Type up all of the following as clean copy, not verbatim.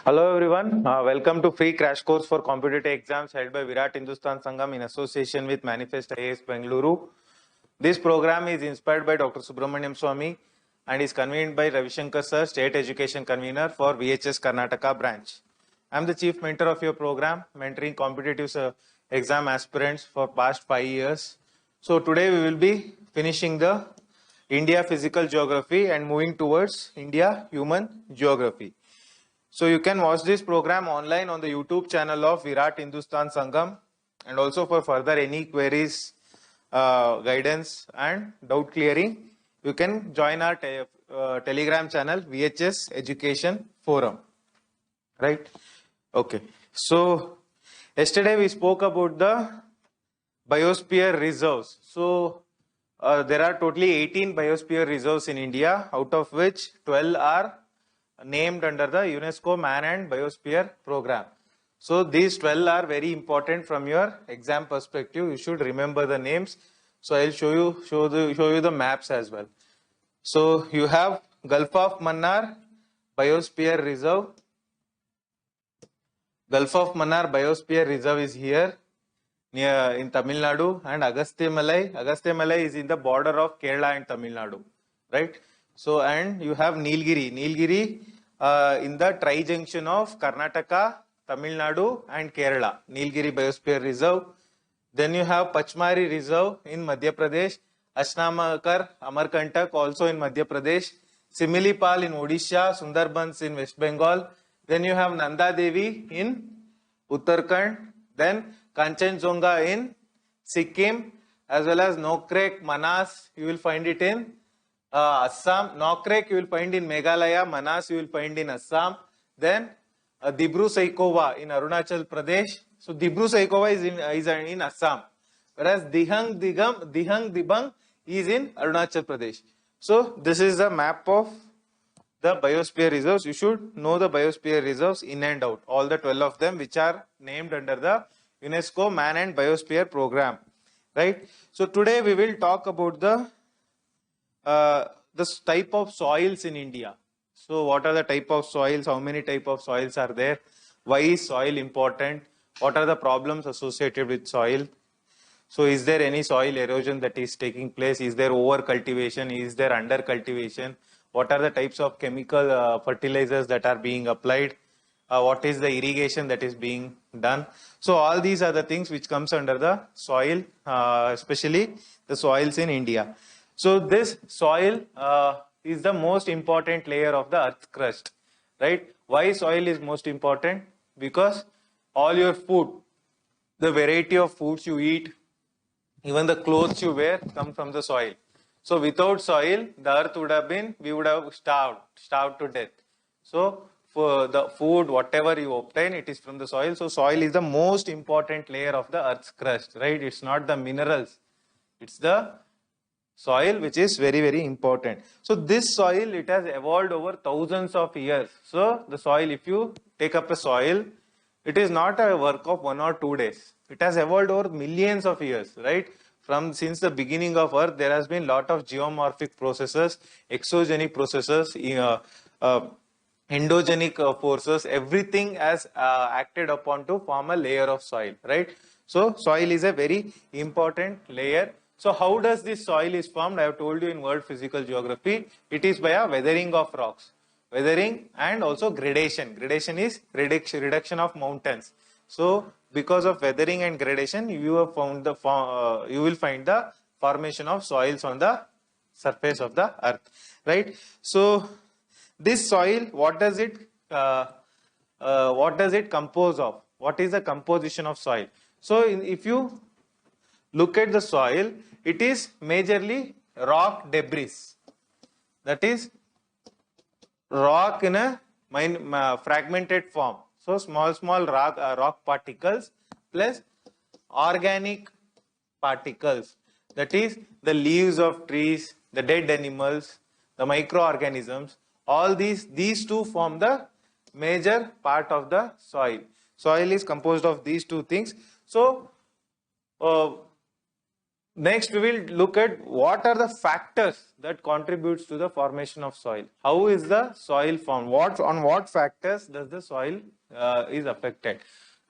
Hello everyone, welcome to free crash course for competitive exams held by Virat Hindustan Sangam in association with Manifest IAS Bengaluru. This program is inspired by Dr. Swamy and is convened by Ravi Shankar Sir, State Education Convener for VHS Karnataka branch. I am the chief mentor of your program, mentoring competitive exam aspirants for past 5 years. So today we will be finishing the India Physical Geography and moving towards India Human Geography. So you can watch this program online on the YouTube channel of Virat Hindustan Sangam, and also for further any queries, guidance and doubt clearing, you can join our Telegram channel VHS Education Forum. Right? Okay. So yesterday we spoke about the biosphere reserves. So there are totally 18 biosphere reserves in India, out of which 12 are named under the UNESCO Man and Biosphere program. So these 12 are very important from your exam perspective. You should remember the names. So I'll show you the maps as well. So you have Gulf of Mannar Biosphere Reserve. Gulf of Mannar Biosphere Reserve is here near in Tamil Nadu, and Agastya Malai is in the border of Kerala and Tamil Nadu, right? So, and you have Nilgiri in the tri-junction of Karnataka, Tamil Nadu and Kerala, Nilgiri Biosphere Reserve. Then you have Pachmari Reserve in Madhya Pradesh, Ashnamakar, Amarkantak also in Madhya Pradesh, Similipal in Odisha, Sundarbans in West Bengal. Then you have Nanda Devi in Uttarakhand, then Kanchenjunga in Sikkim, as well as Nokrek, Manas, you will find it in Assam. Nokrek you will find in Meghalaya, Manas you will find in Assam. Then Dibru Saikova in Arunachal Pradesh. So Dibru Saikova is in Assam, whereas Dihang Dibang is in Arunachal Pradesh. So this is the map of the biosphere reserves. You should know the biosphere reserves in and out, all the 12 of them which are named under the UNESCO Man and Biosphere program, right? So today we will talk about the type of soils in India. So what are the type of soils? How many type of soils are there? Why is soil important? What are the problems associated with soil? So is there any soil erosion that is taking place? Is there over cultivation? Is there under cultivation? What are the types of chemical fertilizers that are being applied? What is the irrigation that is being done? So all these are the things which comes under the soil, especially the soils in India. So this soil is the most important layer of the earth crust, right? Why soil is most important? Because all your food, the variety of foods you eat, even the clothes you wear come from the soil. So without soil, the earth we would have starved to death. So for the food, whatever you obtain, it is from the soil. So soil is the most important layer of the earth's crust, right? It's not the minerals, it's the soil which is very, very important. So this soil, it has evolved over thousands of years. So the soil, if you take up a soil, it is not a work of 1 or 2 days. It has evolved over millions of years, right? Since the beginning of earth, there has been lot of geomorphic processes, exogenic processes, endogenic forces, everything has acted upon to form a layer of soil, right? So soil is a very important layer. So how does this soil is formed? I have told you in World Physical Geography, it is by a weathering of rocks. Weathering and also gradation. Gradation is reduction of mountains. So because of weathering and gradation, you have found you will find the formation of soils on the surface of the earth, right? So this soil, what does it compose of? What is the composition of soil? So if you look at the soil, it is majorly rock debris. That is rock in a fragmented form. So small rock particles plus organic particles. That is the leaves of trees, the dead animals, the microorganisms. All these two form the major part of the soil. Soil is composed of these two things. So Next, we will look at what are the factors that contributes to the formation of soil. How is the soil formed? On what factors does the soil is affected?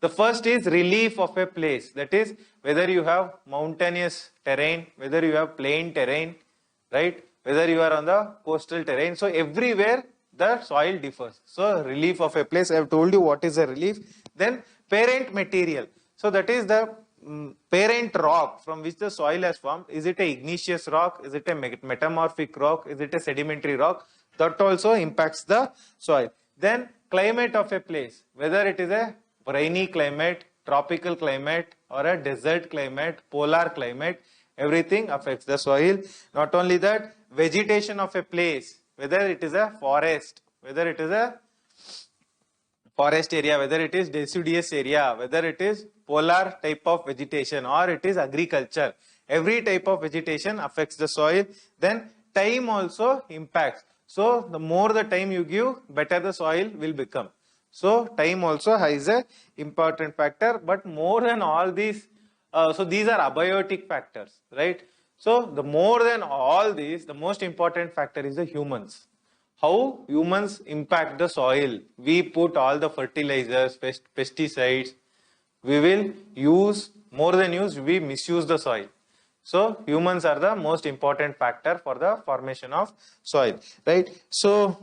The first is relief of a place. That is, whether you have mountainous terrain, whether you have plain terrain, right? Whether you are on the coastal terrain. So everywhere the soil differs. So relief of a place, I have told you what is a relief. Then parent material. So that is the parent rock from which the soil has formed. Is it a igneous rock? Is it a metamorphic rock? Is it a sedimentary rock? That also impacts the soil. Then climate of a place, whether it is a rainy climate, tropical climate, or a desert climate, polar climate, everything affects the soil. Not only that, vegetation of a place, whether it is a forest, whether it is a forest area, whether it is deciduous area, whether it is polar type of vegetation, or it is agriculture. Every type of vegetation affects the soil. Then time also impacts. So the more the time you give, better the soil will become. So time also has a important factor, but more than all these, so these are abiotic factors, right? So the more than all these, the most important factor is the humans. How humans impact the soil. We put all the fertilizers, pesticides. We will use, more than use, we misuse the soil. So humans are the most important factor for the formation of soil, right? So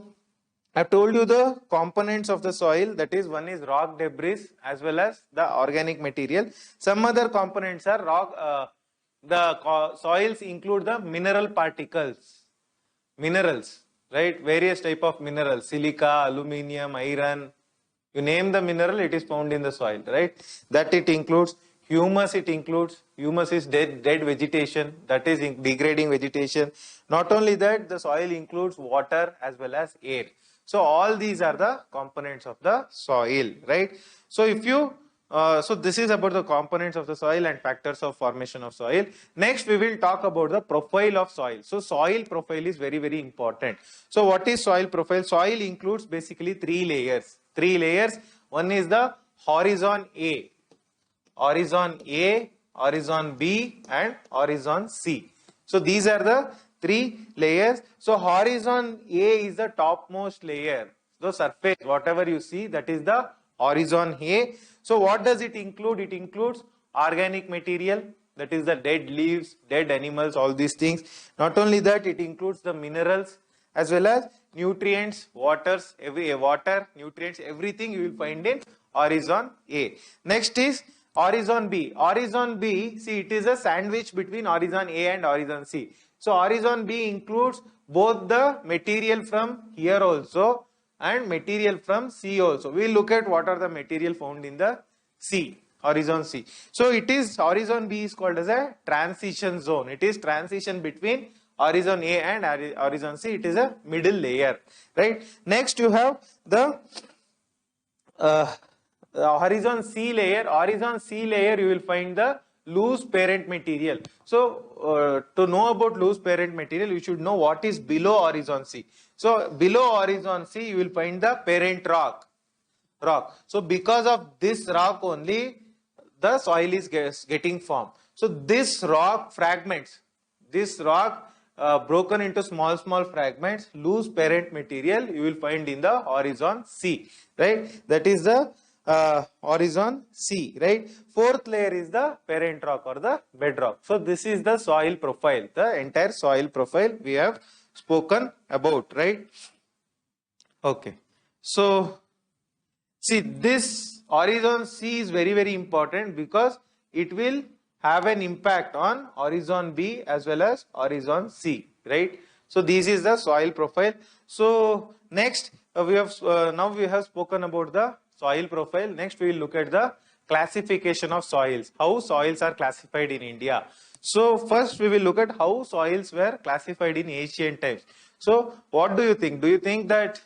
I've told you the components of the soil, that is, one is rock debris as well as the organic material. Some other components are rock, soils include the mineral particles, minerals, right? Various type of minerals, silica, aluminium, iron. You name the mineral, it is found in the soil, right? That it includes humus, humus is dead vegetation, that is degrading vegetation. Not only that, the soil includes water as well as air. So all these are the components of the soil, right? So if you, so this is about the components of the soil and factors of formation of soil. Next, we will talk about the profile of soil. So soil profile is very, very important. So what is soil profile? Soil includes basically three layers. One is the horizon A, horizon B, and horizon C. So these are the three layers. So horizon A is the topmost layer. The surface, whatever you see, that is the horizon A. So what does it include? It includes organic material, that is the dead leaves, dead animals, all these things. Not only that, it includes the minerals as well as nutrients, water, nutrients, everything you will find in horizon A. Next is horizon B. Horizon B, see, it is a sandwich between horizon A and horizon C. So horizon B includes both the material from here also and material from C also. We will look at what are the material found in the C, horizon C. So it is, horizon B is called as a transition zone. It is transition between horizon A and horizon C. It is a middle layer, right? Next you have the horizon C layer. Horizon C layer, you will find the loose parent material. So to know about loose parent material, you should know what is below horizon C. So below horizon C, you will find the parent rock. So because of this rock only, the soil is getting formed. So this rock fragments, broken into small fragments, loose parent material, you will find in the horizon C, right? That is the horizon C, right? Fourth layer is the parent rock or the bedrock. So this is the soil profile, the entire soil profile we have spoken about, right? Okay. So see, this horizon C is very, very important because it will have an impact on horizon B as well as horizon C, right? So this is the soil profile. So next we have now we have spoken about the soil profile. Next we will look at the classification of soils, how soils are classified in India. So first we will look at how soils were classified in ancient times. So what do you think? Do you think that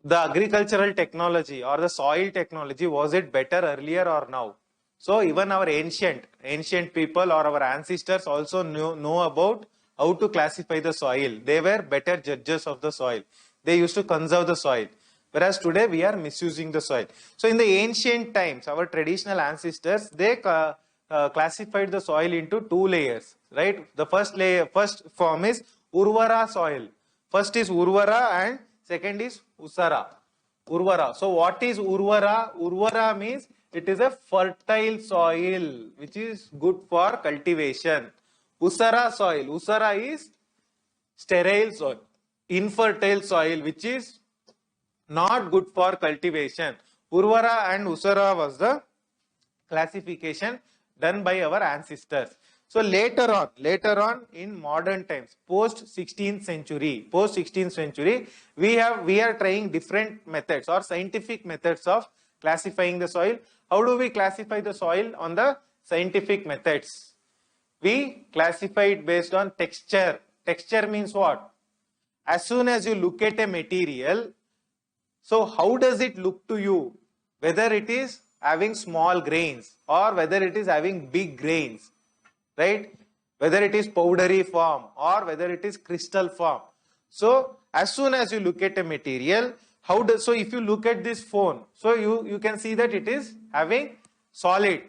the agricultural technology or the soil technology, was it better earlier or now? So even our ancient people or our ancestors also know about how to classify the soil. They were better judges of the soil. They used to conserve the soil. Whereas today we are misusing the soil. So in the ancient times, our traditional ancestors, they classified the soil into two layers, right? The first layer, first form is Urvara soil. First is Urvara and second is Usara. Urvara. So what is Urvara? Urvara means it is a fertile soil which is good for cultivation. Usara soil. Usara is sterile soil, infertile soil which is not good for cultivation. Urvara and Usara was the classification done by our ancestors. So later on in modern times, post 16th century, we are trying different methods or scientific methods of classifying the soil. How do we classify the soil on the scientific methods? We classify it based on texture. Texture means what? As soon as you look at a material, so how does it look to you? Whether it is having small grains or whether it is having big grains, right? Whether it is powdery form or whether it is crystal form. So as soon as you look at a material, so if you look at this phone, so you can see that it is having solid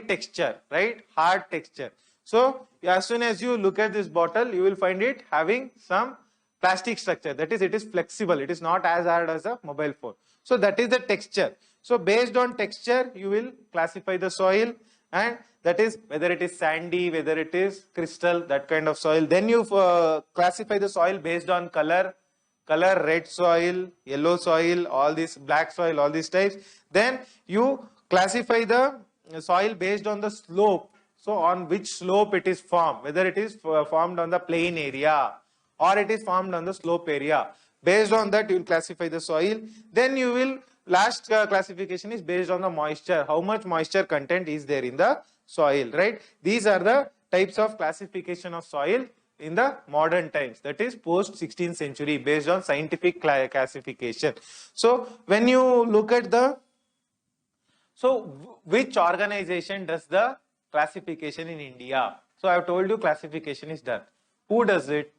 texture, right? Hard texture. So as soon as you look at this bottle, you will find it having some plastic structure. That is, it is flexible. It is not as hard as a mobile phone. So that is the texture. So based on texture, you will classify the soil, and that is whether it is sandy, whether it is crystal, that kind of soil. Then you classify the soil based on color, red soil, yellow soil, all these black soil, all these types. Then you classify the soil based on the slope. So on which slope it is formed, whether it is formed on the plain area or it is formed on the slope area. Based on that, you will classify the soil. Then you will, last classification is based on the moisture. How much moisture content is there in the soil, right? These are the types of classification of soil in the modern times, that is post 16th century, based on scientific classification. So when you look at the, so which organization does the classification in India? So I have told you classification is done. Who does it?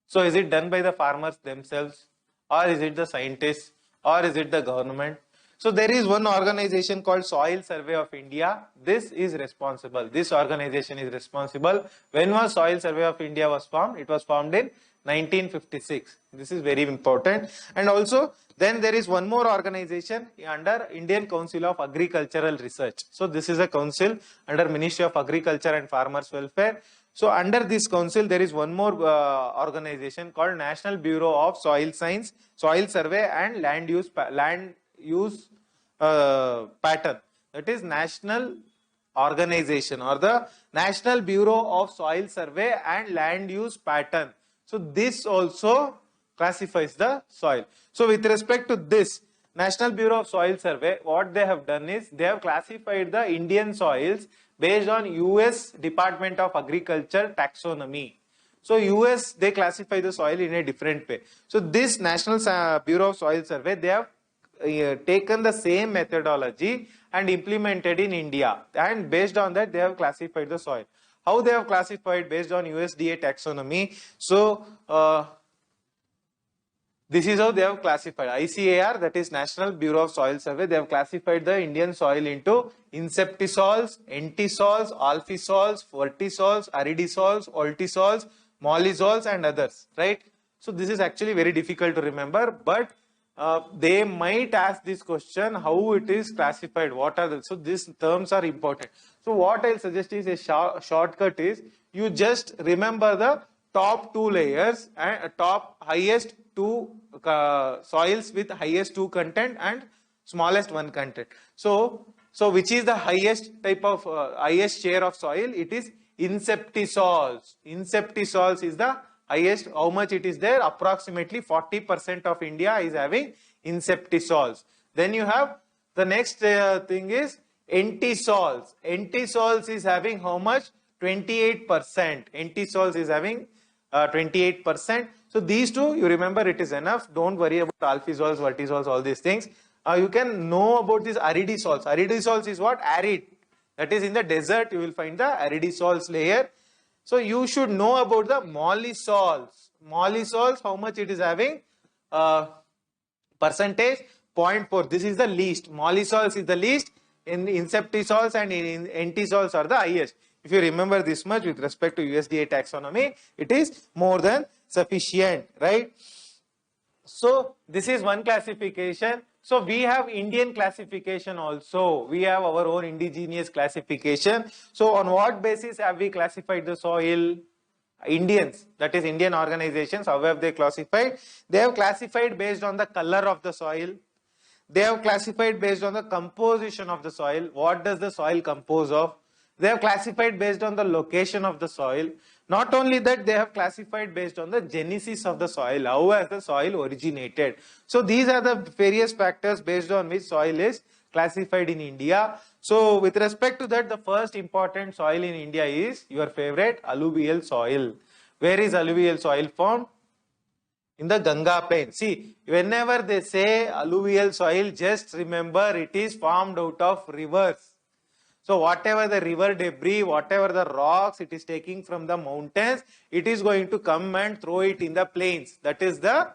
So is it done by the farmers themselves, or is it the scientists, or is it the government? So there is one organization called Soil Survey of India. This is responsible. This organization is responsible. When was Soil Survey of India was formed? It was formed in 1956. This is very important. And also then there is one more organization under Indian Council of Agricultural Research. So this is a council under Ministry of Agriculture and Farmers Welfare. So under this council, there is one more organization called National Bureau of Soil Science, Soil Survey and Land Use Pattern. That is National Organization or the National Bureau of Soil Survey and Land Use Pattern. So this also classifies the soil. So with respect to this National Bureau of Soil Survey, what they have done is they have classified the Indian soils based on US Department of Agriculture taxonomy. So US, they classify the soil in a different way. So this National Bureau of Soil Survey, they have taken the same methodology and implemented in India, and based on that they have classified the soil. How they have classified? Based on USDA taxonomy. So this is how they have classified. ICAR, that is National Bureau of Soil Survey, they have classified the Indian soil into inceptisols, entisols, alphisols, vertisols, aridisols, altisols, mollisols and others, right? So this is actually very difficult to remember, but they might ask this question, how it is classified, what are the, so these terms are important. So what I'll suggest is a shortcut is, you just remember the top two layers and top highest two soils with highest two content and smallest one content. So which is the highest type of highest share of soil? It is inceptisols. Inceptisols is the highest. How much it is there? Approximately 40% of India is having inceptisols. Then you have the next thing is entisols. Entisols is having how much? 28%. Entisols is having 28%. So these two, you remember, it is enough. Don't worry about alphisols, vertisols, all these things. You can know about these aridisols. Aridisols is what? Arid. That is in the desert, you will find the aridisols layer. So you should know about the mollisols. Mollisols, how much it is having? Percentage 0.4. This is the least. Mollisols is the least. in insectisols and in entisols are the highest. If you remember this much with respect to USDA taxonomy, it is more than sufficient, right? So this is one classification. So we have Indian classification also. We have our own indigenous classification. So on what basis have we classified the soil? Indians, that is Indian organizations, how have they classified? They have classified based on the color of the soil. They have classified based on the composition of the soil. What does the soil compose of? They have classified based on the location of the soil. Not only that, they have classified based on the genesis of the soil. How has the soil originated? So these are the various factors based on which soil is classified in India. So with respect to that, the first important soil in India is your favorite alluvial soil. Where is alluvial soil found? In the Ganga plain. See, whenever they say alluvial soil, just remember it is formed out of rivers. So whatever the river debris, whatever the rocks it is taking from the mountains, it is going to come and throw it in the plains. That is the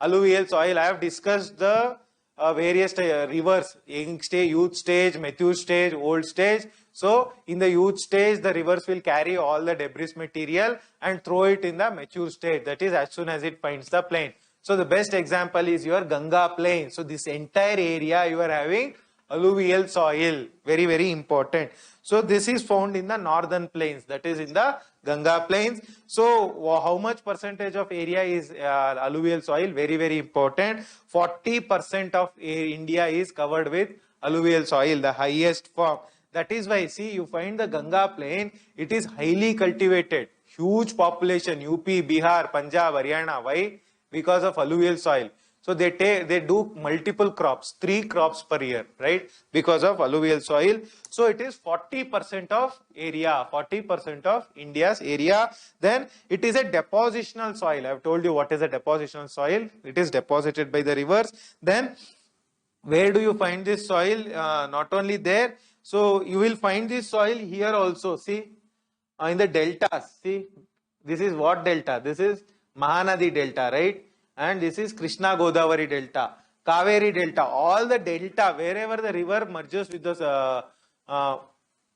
alluvial soil. I have discussed the various rivers, young stage, youth stage, mature stage, old stage. So in the youth stage, the rivers will carry all the debris material and throw it in the mature stage. That is as soon as it finds the plain. So the best example is your Ganga plain. So this entire area you are having alluvial soil, very, very important. So this is found in the northern plains, that is in the Ganga plains. So how much percentage of area is alluvial soil? Very, very important. 40% of India is covered with alluvial soil, the highest form. That is why, see, you find the Ganga plain, it is highly cultivated. Huge population, UP, Bihar, Punjab, Haryana. Why? Because of alluvial soil. So they do multiple crops, 3 crops per year, right? Because of alluvial soil. So it is 40% of area, 40% of India's area. Then it is a depositional soil. I have told you what is a depositional soil. It is deposited by the rivers. Then where do you find this soil? Not only there. So you will find this soil here also. See, in the deltas. See, this is what delta? This is Mahanadi delta, right? And this is Krishna Godavari delta, Kaveri delta, all the delta, wherever the river merges with the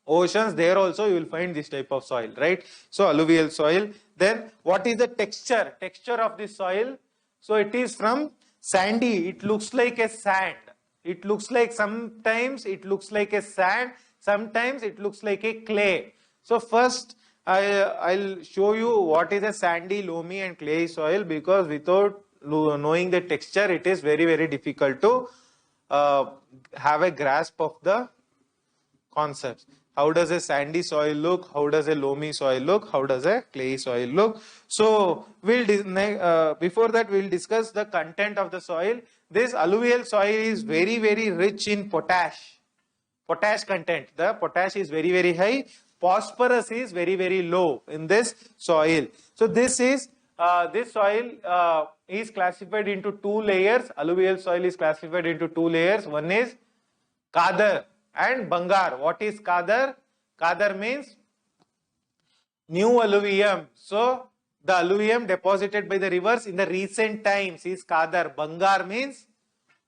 oceans, there also you will find this type of soil, right? So alluvial soil. Then what is the texture? Texture of this soil. So it is from sandy. It looks like a sand. It looks like, sometimes it looks like a sand, sometimes it looks like a clay. So first I'll show you what is a sandy, loamy and clay soil, because without knowing the texture, it is very, very difficult to have a grasp of the concepts. How does a sandy soil look? How does a loamy soil look? How does a clay soil look? So before that, we'll discuss the content of the soil. This alluvial soil is very, very rich in potash. Potash content. The potash is very, very high. Phosphorus is very, very low in this soil. So this soil is classified into 2 layers. Alluvial soil is classified into 2 layers. One is Kadar and Bangar. What is Kadar? Kadar means new alluvium. So the alluvium deposited by the rivers in the recent times is Kadar. Bangar means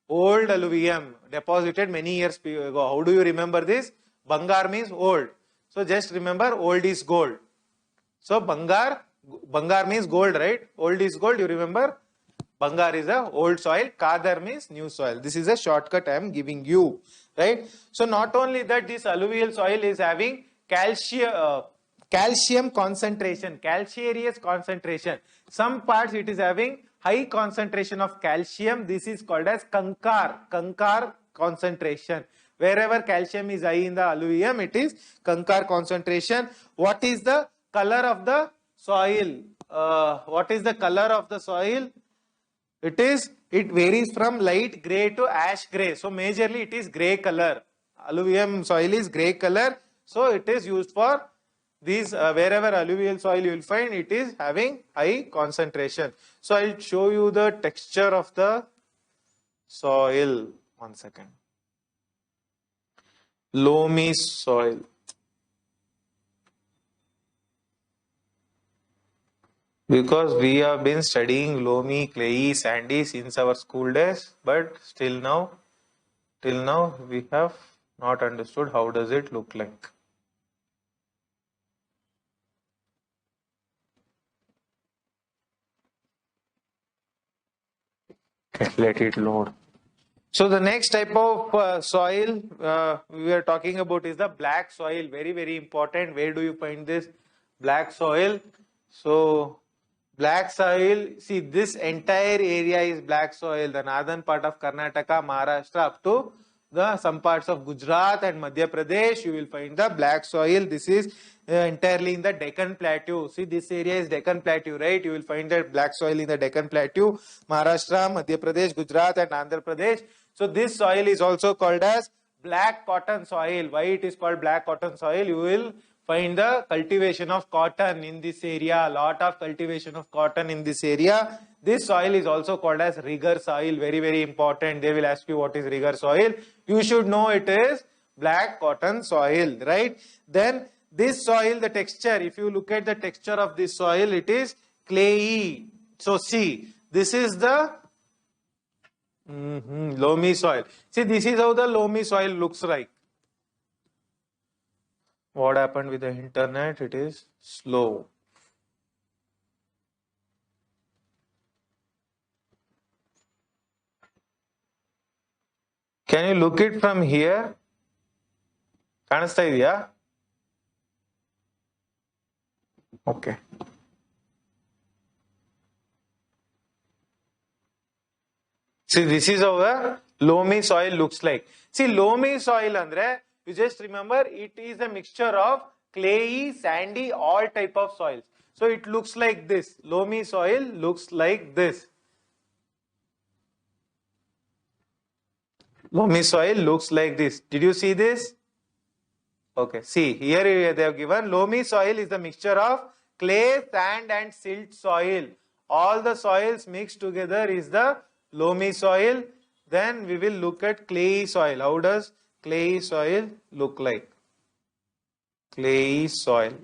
old alluvium deposited many years ago. How do you remember this? Bangar means old. So just remember, old is gold. So Bangar means gold, right? Old is gold, you remember? Bangar is a old soil. Kadar means new soil. This is a shortcut I am giving you, right? So not only that, this alluvial soil is having calcium concentration, calcareous concentration. Some parts it is having high concentration of calcium. This is called as Kankar concentration. Wherever calcium is high in the alluvium, it is Kankar concentration. What is the color of the soil? What is the color of the soil? It varies from light grey to ash grey. So majorly it is grey color. Alluvium soil is grey color. So it is used for these, wherever alluvial soil you will find, it is having high concentration. So I'll show you the texture of the soil. One second. Loamy soil. Because we have been studying loamy, clayey, sandy since our school days, but till now we have Not understood. How does it look like? Okay, let it load. So the next type of soil we are talking about is the black soil. Very, very important. Where do you find this black soil? So black soil, see this entire area is black soil. The northern part of Karnataka, Maharashtra up to the some parts of Gujarat and Madhya Pradesh, you will find the black soil. This is entirely in the Deccan Plateau. See, this area is Deccan Plateau, right? You will find the black soil in the Deccan Plateau, Maharashtra, Madhya Pradesh, Gujarat and Andhra Pradesh. So this soil is also called as black cotton soil. Why it is called black cotton soil? You will find the cultivation of cotton in this area. A lot of cultivation of cotton in this area. This soil is also called as rigor soil. Very, very important. They will ask you what is rigor soil. You should know it is black cotton soil, right? Then this soil, the texture, if you look at the texture of this soil, it is clayey. So see, this is the loamy soil. See, this is how the loamy soil looks like. What happened with the internet? It is slow. Can you look it from here? ಕಾಣಿಸ್ತಾ ಇದೆಯಾ? Okay. See, this is how the loamy soil looks like. See, loamy soil andre, you just remember it is a mixture of clayey, sandy, all type of soils. So it looks like this. Loamy soil looks like this. Loamy soil looks like this. Did you see this? Okay, see here they have given loamy soil is the mixture of clay, sand and silt soil. All the soils mixed together is the loamy soil. Then we will look at clayey soil. How does clayey soil look like? Clayey soil.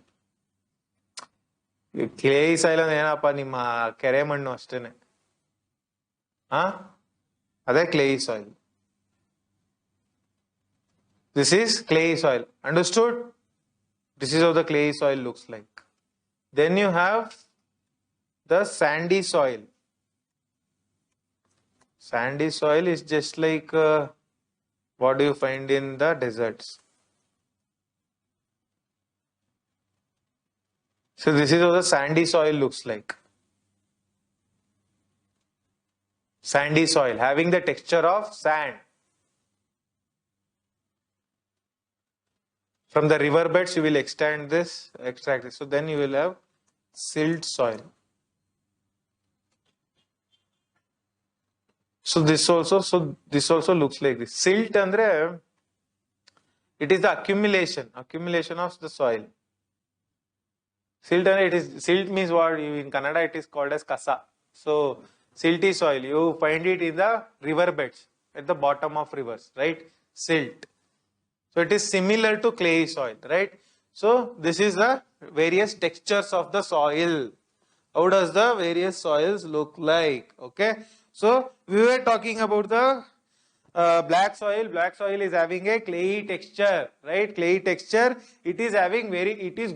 Clayey soil ಅಂದ್ರೆ ಏನಪ್ಪ ನಿಮ್ಮ ಕೆರೆ ಮಣ್ಣು ಅಷ್ಟೇನೆ. ಅದೇ clayey soil. This is clayey soil. Understood? This is how the clayey soil looks like. Then you have the sandy soil. Sandy soil is just like what do you find in the deserts. So this is how the sandy soil looks like. Sandy soil having the texture of sand. From the river beds you will extract this. So then you will have silt soil. So this also looks like this. Silt andre, it is the accumulation of the soil. Silt means what? In Kannada it is called as kasa. So silty soil, you find it in the river beds at the bottom of rivers, right? Silt. So it is similar to clayey soil, right? So this is the various textures of the soil. How does the various soils look like? Okay. So we were talking about the black soil. Black soil is having a clayey texture, right? Clayey texture. It is having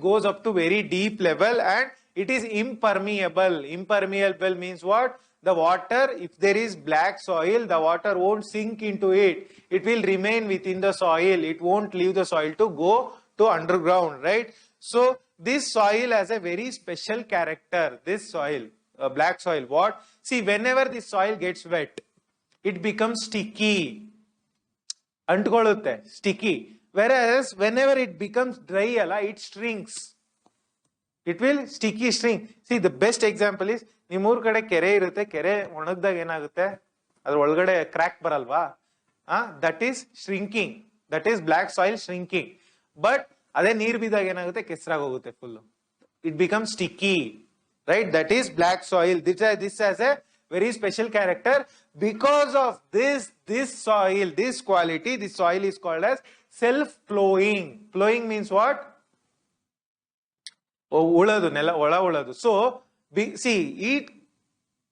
goes up to very deep level and it is impermeable. Impermeable means what? The water, if there is black soil, the water won't sink into it. It will remain within the soil. It won't leave the soil to go to underground, right? So this soil has a very special character. This soil, black soil, what? See, whenever this soil gets wet, it becomes sticky. Antkollutte, sticky. Whereas whenever it becomes dry, it shrinks. It will sticky shrink. See, the best example is ನಿಮ್ಮೂರ್ ಕಡೆ ಕೆರೆ ಇರುತ್ತೆ, ಕೆರೆ ಒಣಗ್ದಾಗ ಏನಾಗುತ್ತೆ, ಅದ್ರ ಒಳಗಡೆ crack ಬರಲ್ವಾ? That is shrinking. That is block soil shrinking. But ಅದೇ ನೀರ್ ಬಿದ್ದಾಗ ಏನಾಗುತ್ತೆ, ಕೆಸರಾಗಿ ಹೋಗುತ್ತೆ full. It become sticky, right? That is block soil. This has A very special character. Because of this soil, this quality, this soil is called as self-flowing. Flowing means what? ಉಳೋದು, ನೆಲ ಒಳ ಉಳೋದು. So see, it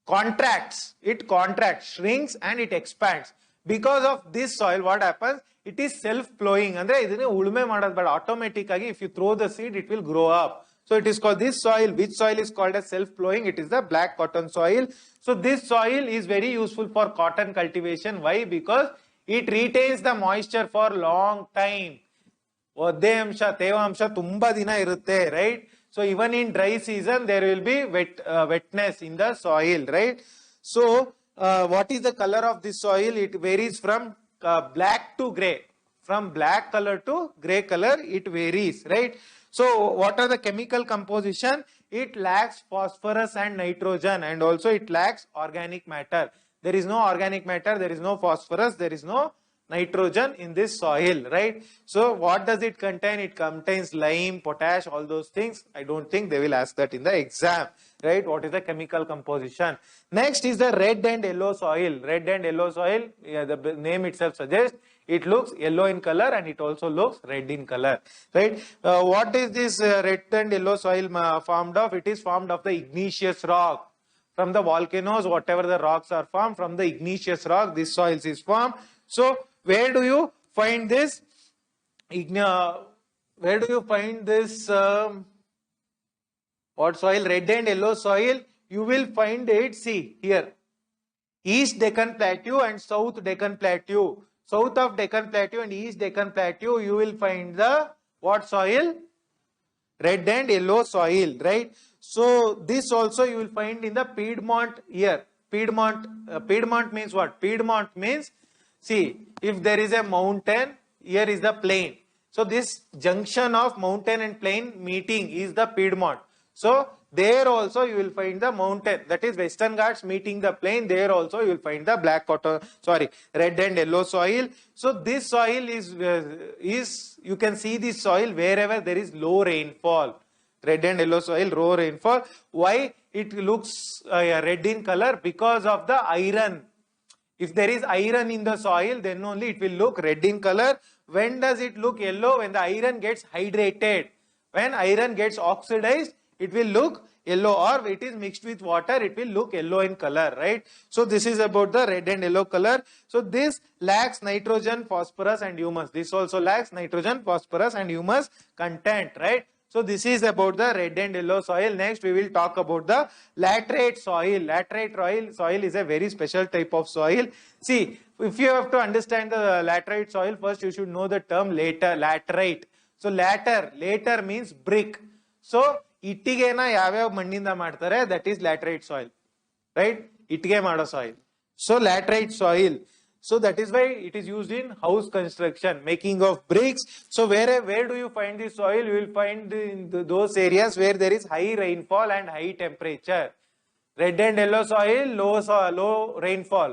contracts, shrinks and it expands. Because of this soil, what happens? It is self-plowing. Andre idine ulume madadu, but automatically if you throw the seed, it will grow up. So it is called this soil. Which soil is called as self-plowing? It is the black cotton soil. So this soil is very useful for cotton cultivation. Why? Because it retains the moisture for long time. ಒದ್ದೆ ಅಂಶ ತೇವಾಂಶ ತುಂಬಾ ದಿನ ಇರುತ್ತೆ, right? So even in dry season there will be wetness in the soil, right? So what is the color of this soil? It varies from black to gray. From black color to gray color it varies, right? So what are the chemical composition? It lacks phosphorus and nitrogen, and also it lacks organic matter. There is no organic matter, there is no phosphorus, there is no nitrogen in this soil, right? So what does it contain? It contains lime, potash, all those things. I don't think they will ask that in the exam, right? What is the chemical composition? Next is the red and yellow soil. Red and yellow soil, yeah, the name itself suggests it looks yellow in color and it also looks red in color, right? What is this red and yellow soil formed of? It is formed of the igneous rock. From the volcanoes, whatever the rocks are formed, from the igneous rock, this soil is formed. So where do you find this? Where do you find this? What soil? Red and yellow soil. You will find it. See here, East Deccan Plateau and South Deccan Plateau. South of Deccan Plateau and East Deccan Plateau, you will find the what soil? Red and yellow soil, right? So this also you will find in the Piedmont here. Piedmont means what? Piedmont means, see, if there is a mountain, here is the plain. So this junction of mountain and plain meeting is the Piedmont. So there also you will find the mountain, that is Western Ghats meeting the plain. There also you will find the red and yellow soil. So this soil is you can see this soil wherever there is low rainfall. Red and yellow soil, low rainfall. Why it looks red in color? Because of the iron. If there is iron in the soil, then only it will look red in color. When does it look yellow? When the iron gets hydrated. When iron gets oxidized, it will look yellow, or it is mixed with water, it will look yellow in color, right? So this is about the red and yellow color. So this lacks nitrogen, phosphorus and humus. This also lacks nitrogen, phosphorus and humus content, right? So this is about the red and yellow soil. Next we will talk about the laterite soil. Laterite soil is a very special type of soil. See, if you have to understand the laterite soil, first you should know the term laterite. So later means brick. So ಇಟ್ಟಿಗೆನ ಯಾವ್ಯಾವ ಮಣ್ಣಿಂದ ಮಾಡ್ತಾರೆ? That is laterite soil, right? ಇಟ್ಟಿಗೆ ಮಾಡೋ soil. So laterite soil. So that is why it is used in house construction, making of bricks. So where do you find this soil? You will find in those areas where there is high rainfall and high temperature. Red and yellow soil, low rainfall.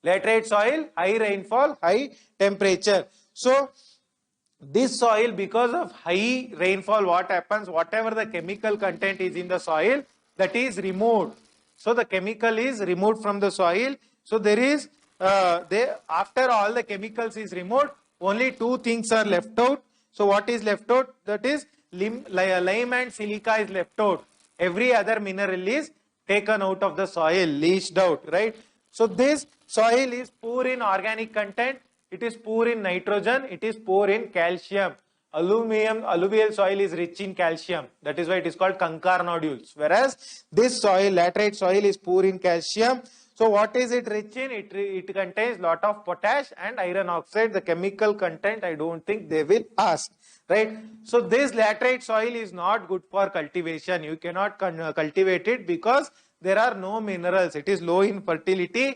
Laterite soil, high rainfall, high temperature. So this soil, because of high rainfall, what happens? Whatever the chemical content is in the soil, that is removed. So the chemical is removed from the soil. So there is after all the chemicals is removed, only two things are left out. So what is left out? That is lime and silica is left out. Every other mineral is taken out of the soil, leached out, right? So this soil is poor in organic content. It is poor in nitrogen. It is poor in calcium. Alluvial soil is rich in calcium. That is why it is called conchar nodules. Whereas this soil, laterite soil, is poor in calcium. So what is it rich in? It contains lot of potash and iron oxide. The chemical content, I don't think they will ask, right? So this laterite soil is not good for cultivation. You cannot cultivate it because there are no minerals. It is low in fertility.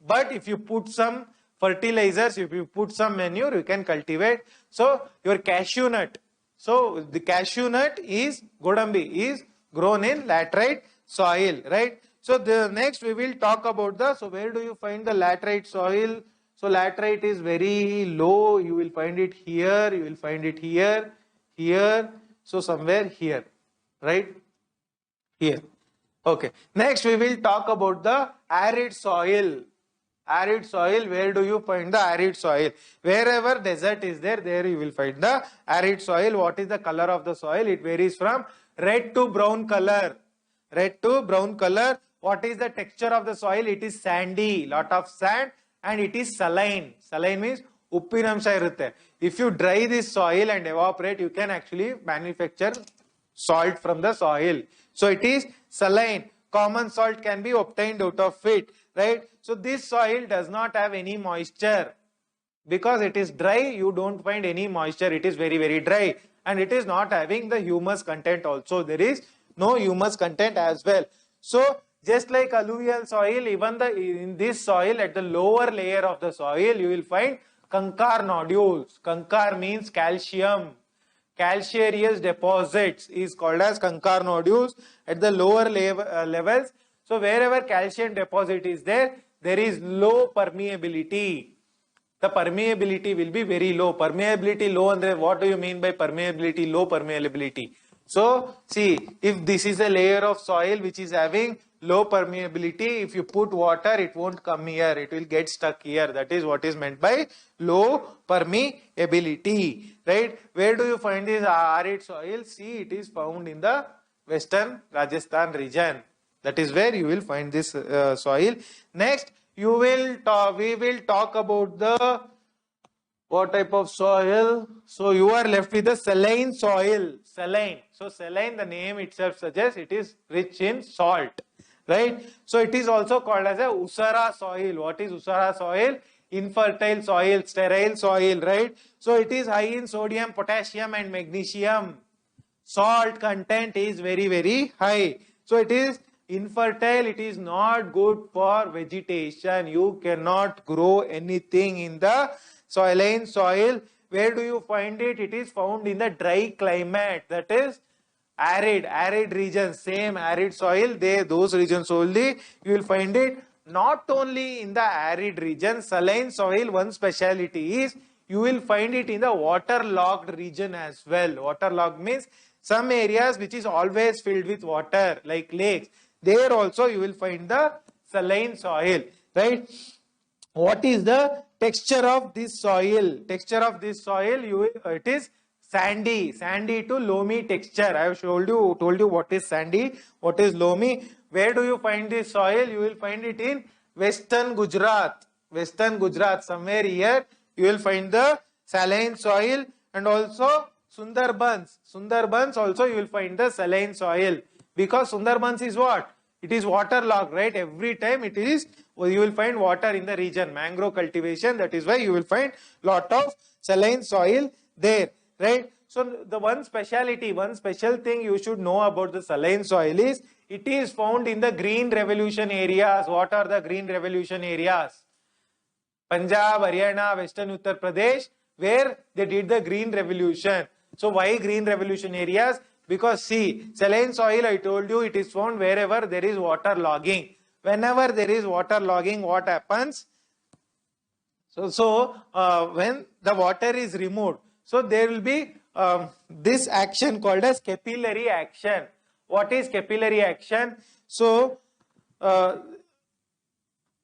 But if you put some fertilizers, if you put some manure, you can cultivate. So your cashew nut. So the cashew nut is Godambi, is grown in laterite soil, right? So the next we will talk about so where do you find the laterite soil? So laterite is very low. You will find it here. You will find it here, here. So somewhere here, right? Here. Okay. Next we will talk about the arid soil. Arid soil, where do you find the arid soil? Wherever desert is there, there you will find the arid soil. What is the color of the soil? It varies from red to brown color. Red to brown color. What is the texture of the soil? It is sandy, lot of sand. and it is saline. Saline means uppinamsha irutte. If you dry this soil and evaporate, you can actually manufacture salt from the soil. So it is saline. Common salt can be obtained out of it, right? So this soil does not have any moisture. Because it is dry, you don't find any moisture. It is very, very dry. And it is not having the humus content also. There is no humus content as well. So just like alluvial soil, even in this soil, at the lower layer of the soil, you will find conchar nodules. Conchar means calcium. Calcareous deposits is called as conchar nodules at the lower levels. So wherever calcium deposit is there, there is low permeability. The permeability will be very low. Permeability low, and what do you mean by permeability? Low permeability. So see, if this is a layer of soil which is having low permeability, if you put water, it won't come here. It will get stuck here. That is what is meant by low permeability, right? Where do you find this arid soil? See, it is found in the western Rajasthan region. That is where you will find this soil. Next, we will talk about the what type of soil. So you are left with the saline soil. Saline. So saline, the name itself suggests it is rich in salt, right? So it is also called as a usara soil. What is usara soil? Infertile soil, sterile soil, right? So it is high in sodium, potassium and magnesium. Salt content is very, very high. So it is infertile, it is not good for vegetation. You cannot grow anything in the saline soil. Where do you find it? It is found in the dry climate, that is arid regions. Same arid soil, those regions only you will find it. Not only in the arid region, saline soil, one speciality is you will find it in the waterlogged region as well. Waterlogged means some areas which is always filled with water, like lakes. There also you will find the saline soil, right? What is the texture of this soil? Texture of this soil, it is sandy to loamy texture. I have told you what is sandy, what is loamy. Where do you find this soil? You will find it in western Gujarat. Western Gujarat, somewhere here, you will find the saline soil, and also Sundarbans. Sundarbans also you will find the saline soil. Because Sundarbans is what? It is waterlogged, right? Every time it is, you will find water in the region. Mangrove cultivation, that is why you will find lot of saline soil there, right? So the one special thing you should know about the saline soil is, it is found in the green revolution areas. What are the green revolution areas? Punjab, Haryana, Western Uttar Pradesh, where they did the green revolution. So why green revolution areas? Because see, saline soil, I told you, it is found wherever there is water logging. Whenever there is water logging, what happens? So when the water is removed, so there will be this action called as capillary action. What is capillary action? So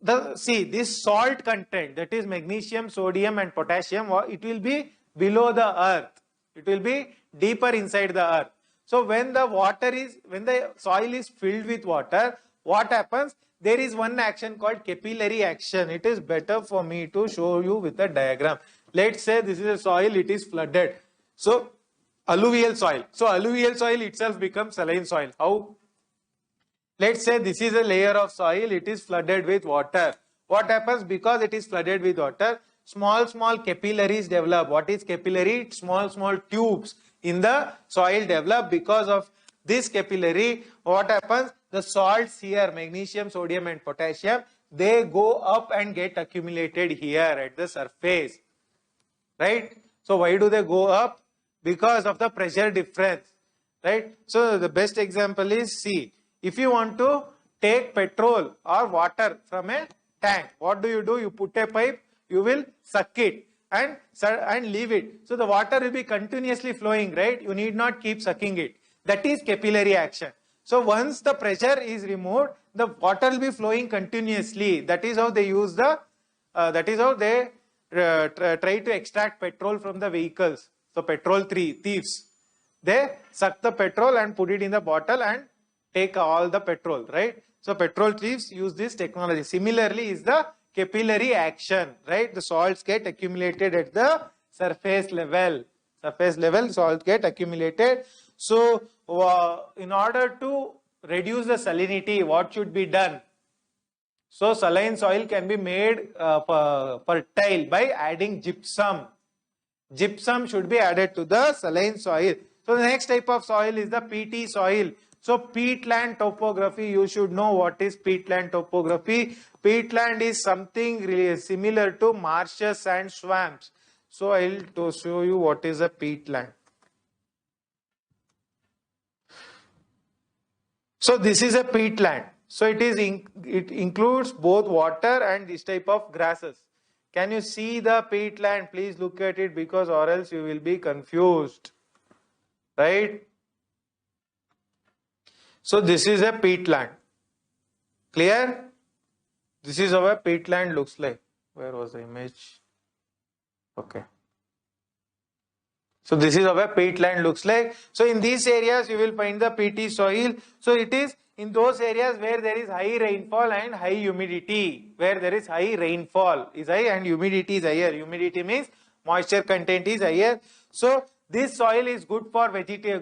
this salt content, that is magnesium, sodium and potassium, it will be below the earth. It will be deeper inside the earth. So when the soil is filled with water, what happens? There is one action called capillary action. It is better for me to show you with a diagram. Let's say this is a soil, it is flooded. So alluvial soil. So alluvial soil itself becomes saline soil. How? Let's say this is a layer of soil, it is flooded with water. What happens? Because it is flooded with water, small capillaries develop. What is capillary? Small tubes in the soil develop. Because of this capillary, what happens? The salts here, magnesium, sodium and potassium, they go up and get accumulated here at the surface, right? So why do they go up? Because of the pressure difference, right? So the best example is, see, if you want to take petrol or water from a tank, what do? You put a pipe, you will suck it and leave it. So the water will be continuously flowing, right? You need not keep sucking it. That is capillary action. So once the pressure is removed, the water will be flowing continuously. That is how they use the, that is how they try to extract petrol from the vehicles. So petrol thieves, they suck the petrol and put it in the bottle and take all the petrol, right? So petrol thieves use this technology. Similarly is the capillary action, right? The salts get accumulated at the surface level. Surface level, salts get accumulated. So, in order to reduce the salinity, what should be done? So, saline soil can be made fertile by adding gypsum. Gypsum should be added to the saline soil. So, the next type of soil is the peaty soil. So, peatland topography, you should know what is peatland topography. Peatland is something really similar to marshes and swamps. So, I will show you what is a peatland. So, this is a peatland. So, it includes both water and this type of grasses. Can you see the peatland? Please look at it, because or else you will be confused. Right? So this is a peatland. Clear? This is how a peatland looks like. Where was the image? Okay. So this is how a peatland looks like. So in these areas you will find the peaty soil. So it is in those areas where there is high rainfall and high humidity. Where there is high rainfall is high and humidity is higher. Humidity means moisture content is higher. So this soil is good for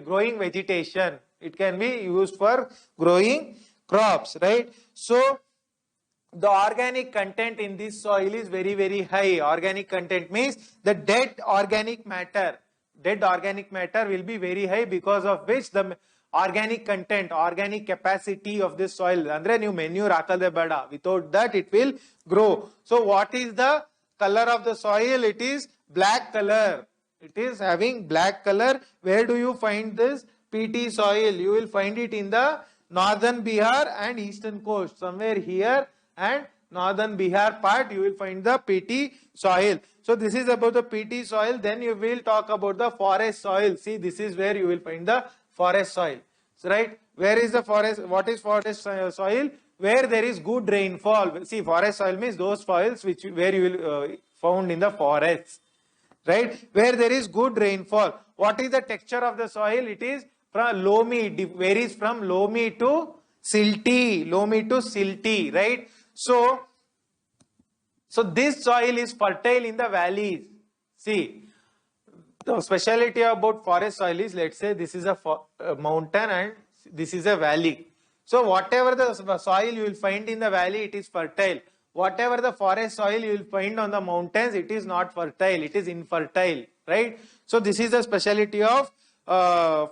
growing vegetation. It can be used for growing crops, right? So the organic content in this soil is very, very high. Organic content means the dead organic matter will be very high, because of which the organic content, organic capacity of this soil, andre new manure hakade bada, without that it will grow. So what is the color of the soil? It is black color. It is having black color. Where do you find this peaty soil? You will find it in the northern Bihar and eastern coast. Somewhere here and northern Bihar part you will find the peaty soil. So this is about the peaty soil. Then you will talk about the forest soil. See, this is where you will find the forest soil. So, right? Where is the forest? What is forest soil? Where there is good rainfall. See, forest soil means those soils where you will found in the forests. Right? Where there is good rainfall. What is the texture of the soil? It is from loamy. It varies from loamy to silty. Loamy to silty. Right? So this soil is fertile in the valleys. See, the speciality about forest soil is, let's say this is a mountain and this is a valley. So whatever the soil you will find in the valley, it is fertile. Whatever the forest soil you will find on the mountains, it is not fertile, it is infertile, right? So this is the speciality of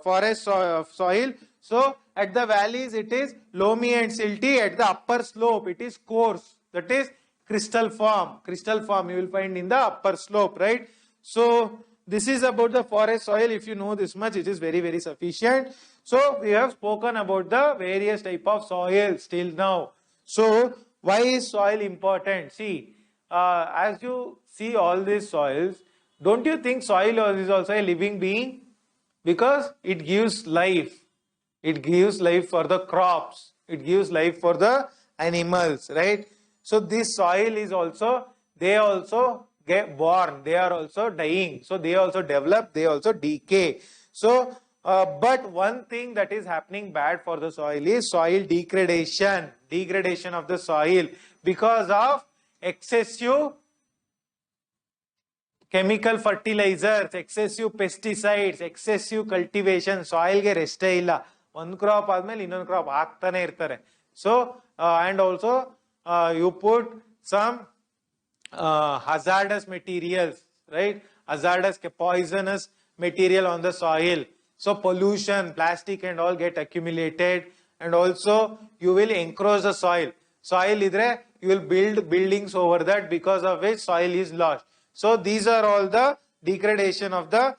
forest soil. So at the valleys it is loamy and silty. At the upper slope it is coarse, that is crystal form. Crystal form you will find in the upper slope, right? So this is about the forest soil. If you know this much, it is very, very sufficient. So we have spoken about the various type of soils till now. So why is soil important? See, as you see all these soils, don't you think soil is also a living being? Because it gives life. It gives life for the crops. It gives life for the animals, right? So this soil is also, they also get born, they are also dying. So they also develop, they also decay. So, but one thing that is happening bad for the soil is soil degradation. Degradation of the soil because of excessive chemical fertilizers, excessive pesticides, excessive cultivation. Soil ge rest illa. One crop admele innond crop haagtane irtare. So and also you put some hazardous materials, right? Hazardous, poisonous material on the soil. So pollution, plastic and all get accumulated, and also you will encroach the soil. Soil idre, you will build buildings over that, because of which soil is lost. So these are all the degradation of the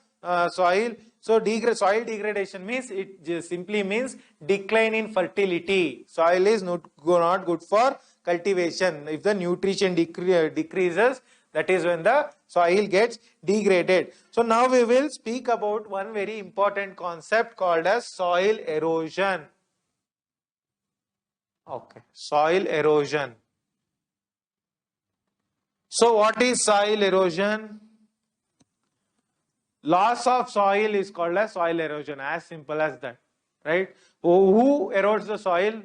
soil. So soil degradation means, it just simply means decline in fertility. Soil is not good for cultivation. If the nutrition decreases, that is when the soil gets degraded. So now we will speak about one very important concept called as soil erosion. Okay, soil erosion. So what is soil erosion? Loss of soil is called as soil erosion, as simple as that, right? Who erodes the soil?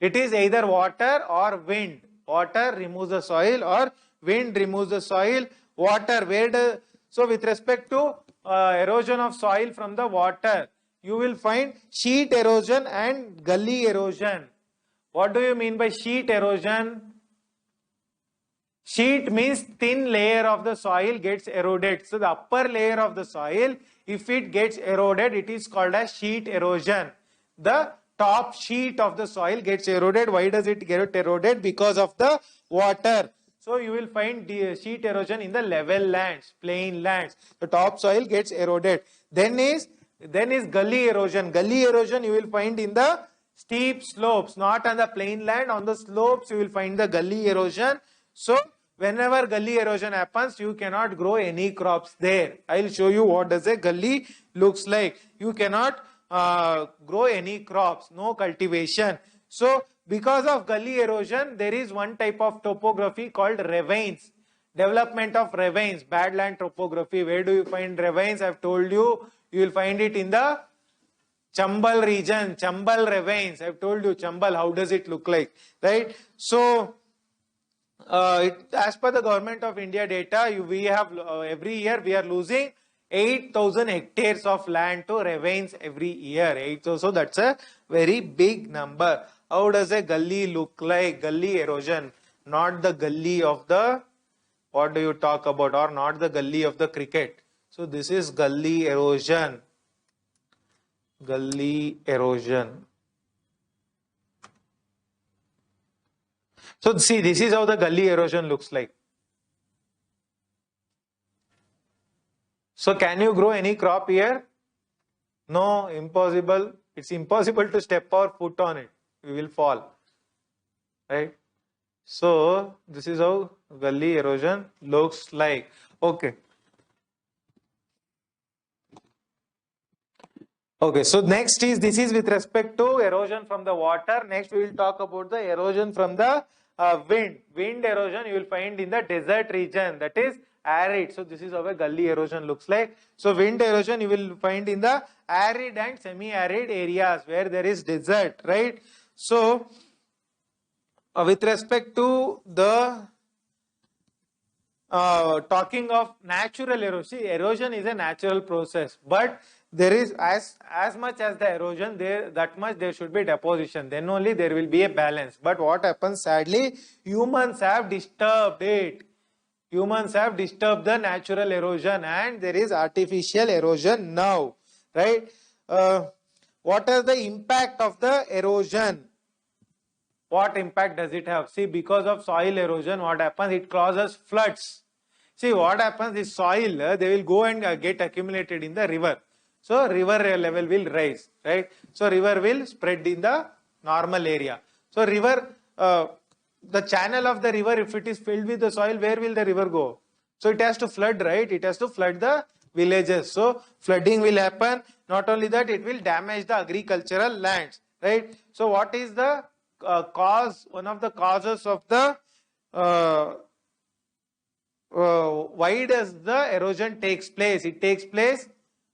It is either water or wind. Water removes the soil or wind removes the soil. Water, so with respect to erosion of soil from the water, you will find sheet erosion and gully erosion. What do you mean by sheet erosion? Sheet means thin layer of the soil gets eroded. So the upper layer of the soil, if it gets eroded, it is called as sheet erosion. The top sheet of the soil gets eroded. Why does it get eroded? Because of the water. So you will find the sheet erosion in the level lands, plain lands. The top soil gets eroded. Then is gully erosion. Gully erosion you will find in the steep slopes, not on the plain land. On the slopes you will find the gully erosion. So whenever gully erosion happens, you cannot grow any crops there. I will show you what does a gully looks like. You cannot grow any crops, no cultivation. So because of gully erosion, there is one type of topography called ravines. Development of ravines, bad land topography. Where do you find ravines? I have told you, you will find it in the Chambal region, Chambal ravines. I have told you Chambal, how does it look like, right? So as per the Government of India data, we have every year we are losing 8,000 hectares of land to ravines every year. 8,000, so that's a very big number. How does a gully look like? Gully erosion, not the gully of the, what do you talk about, or not the gully of the cricket. So this is gully erosion. Gully erosion. So see, this is how the gully erosion looks like. So can you grow any crop here? No, impossible. It's impossible to step our foot on it. We will fall. Right? So this is how gully erosion looks like. Okay. Okay, so next is, this is with respect to erosion from the water. Next we will talk about the erosion from the wind. Wind erosion you will find in the desert region, that is arid. So this is how a gully erosion looks like. So wind erosion you will find in the arid and semi-arid areas where there is desert, right? So with respect to the talking of natural erosion, see, erosion is a natural process, but there is as much as the erosion, there that much there should be deposition, then only there will be a balance. But what happens, sadly, humans have disturbed it. Humans have disturbed the natural erosion and there is artificial erosion now, right? What is the impact of the erosion? What impact does it have? See, because of soil erosion, what happens? It causes floods. See, what happens, this soil, they will go and get accumulated in the river. So river level will rise, right? So river will spread in the normal area. So river, the channel of the river, if it is filled with the soil, where will the river go? So it has to flood, right? It has to flood the villages. So flooding will happen. Not only that, it will damage the agricultural lands, right? So what is the cause? One of the causes of the why does the erosion takes place? It takes place,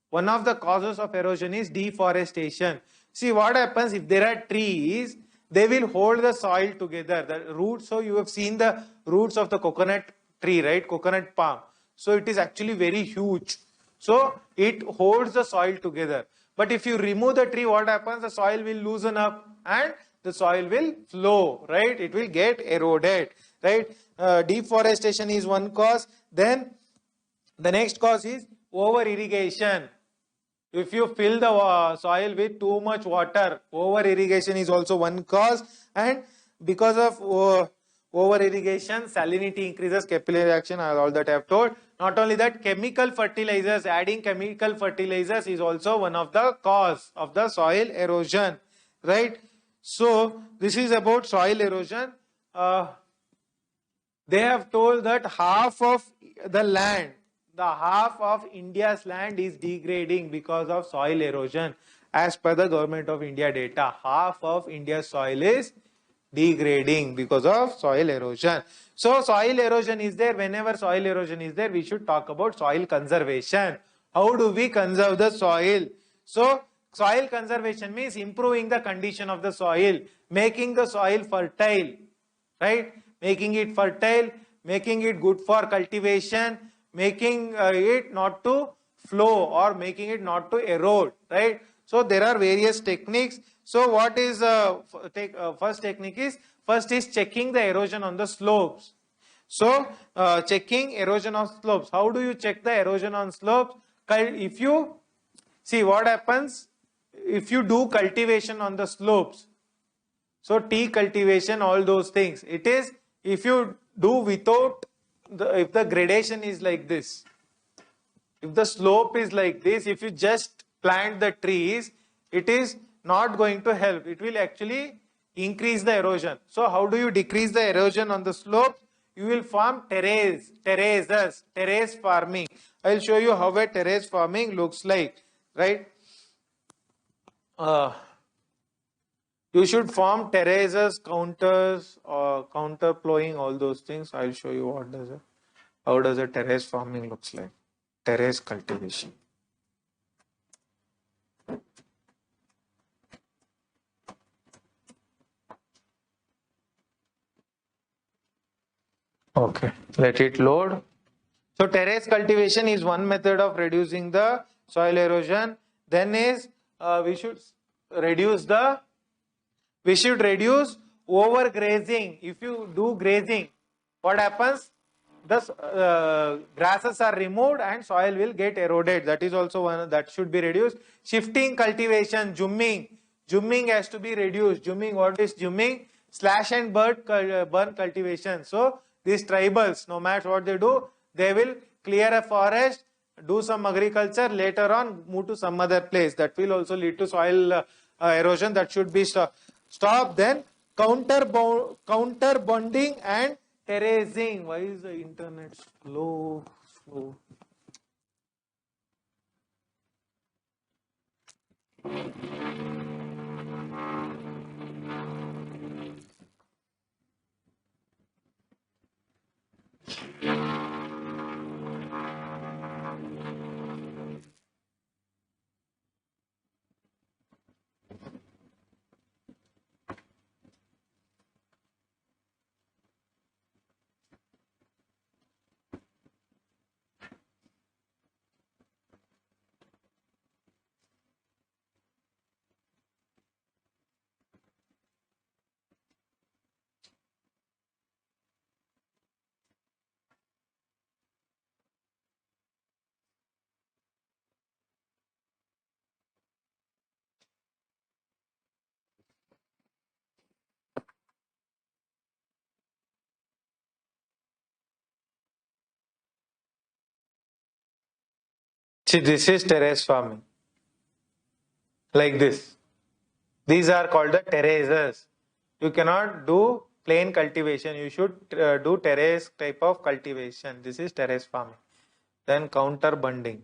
one of the causes of erosion is deforestation. See, what happens if there are trees, they will hold the soil together. The roots, so you have seen the roots of the coconut tree, right? Coconut palm. So it is actually very huge. So it holds the soil together. But if you remove the tree, what happens? The soil will loosen up and the soil will flow, right? It will get eroded, right? Deforestation is one cause. Then the next cause is over irrigation. If you fill the soil with too much water, over irrigation is also one cause. And because of over irrigation, salinity increases, capillary action, all that I have told. Not only that, chemical fertilizers, adding chemical fertilizers is also one of the cause of the soil erosion, right? So this is about soil erosion. They have told that half of the land, the half of India's land is degrading because of soil erosion. As per the Government of India data, half of India's soil is degrading because of soil erosion. So soil erosion is there. Whenever soil erosion is there, we should talk about soil conservation. How do we conserve the soil? So soil conservation means improving the condition of the soil, making the soil fertile, right? making it fertile, making it good for cultivation, making it not to flow or making it not to erode, right? So there are various techniques. So what is first technique is, first is checking the erosion on the slopes. So checking erosion on slopes. How do you check the erosion on slopes? If you see what happens if you do cultivation on the slopes. So tea cultivation, all those things. It is if you do without if the gradation is like this. If the slope is like this, if you just plant the trees, it is not going to help. It will actually increase the erosion. So how do you decrease the erosion on the slope? You will form terrace farming. I will show you how a terrace farming looks like, right? You should form terraces, counters, or counter plowing, all those things. I will show you how does a terrace farming looks like. Terrace cultivation. Okay, let it load. So terrace cultivation is one method of reducing the soil erosion. Then is we should reduce overgrazing. If you do grazing, what happens? The grasses are removed and soil will get eroded. That is also one that should be reduced. Shifting cultivation, jumming. Jumming has to be reduced. Jumming, what is jumming? Slash and burn cultivation. So these tribals, no matter what they do, they will clear a forest, do some agriculture, later on move to some other place. That will also lead to soil erosion. That should be stopped. Then counter bonding and terracing. Why is the internet slow? See, this is terrace farming. Like this. These are called the terraces. You cannot do plain cultivation. You should do terrace type of cultivation. This is terrace farming. Then counter bunding.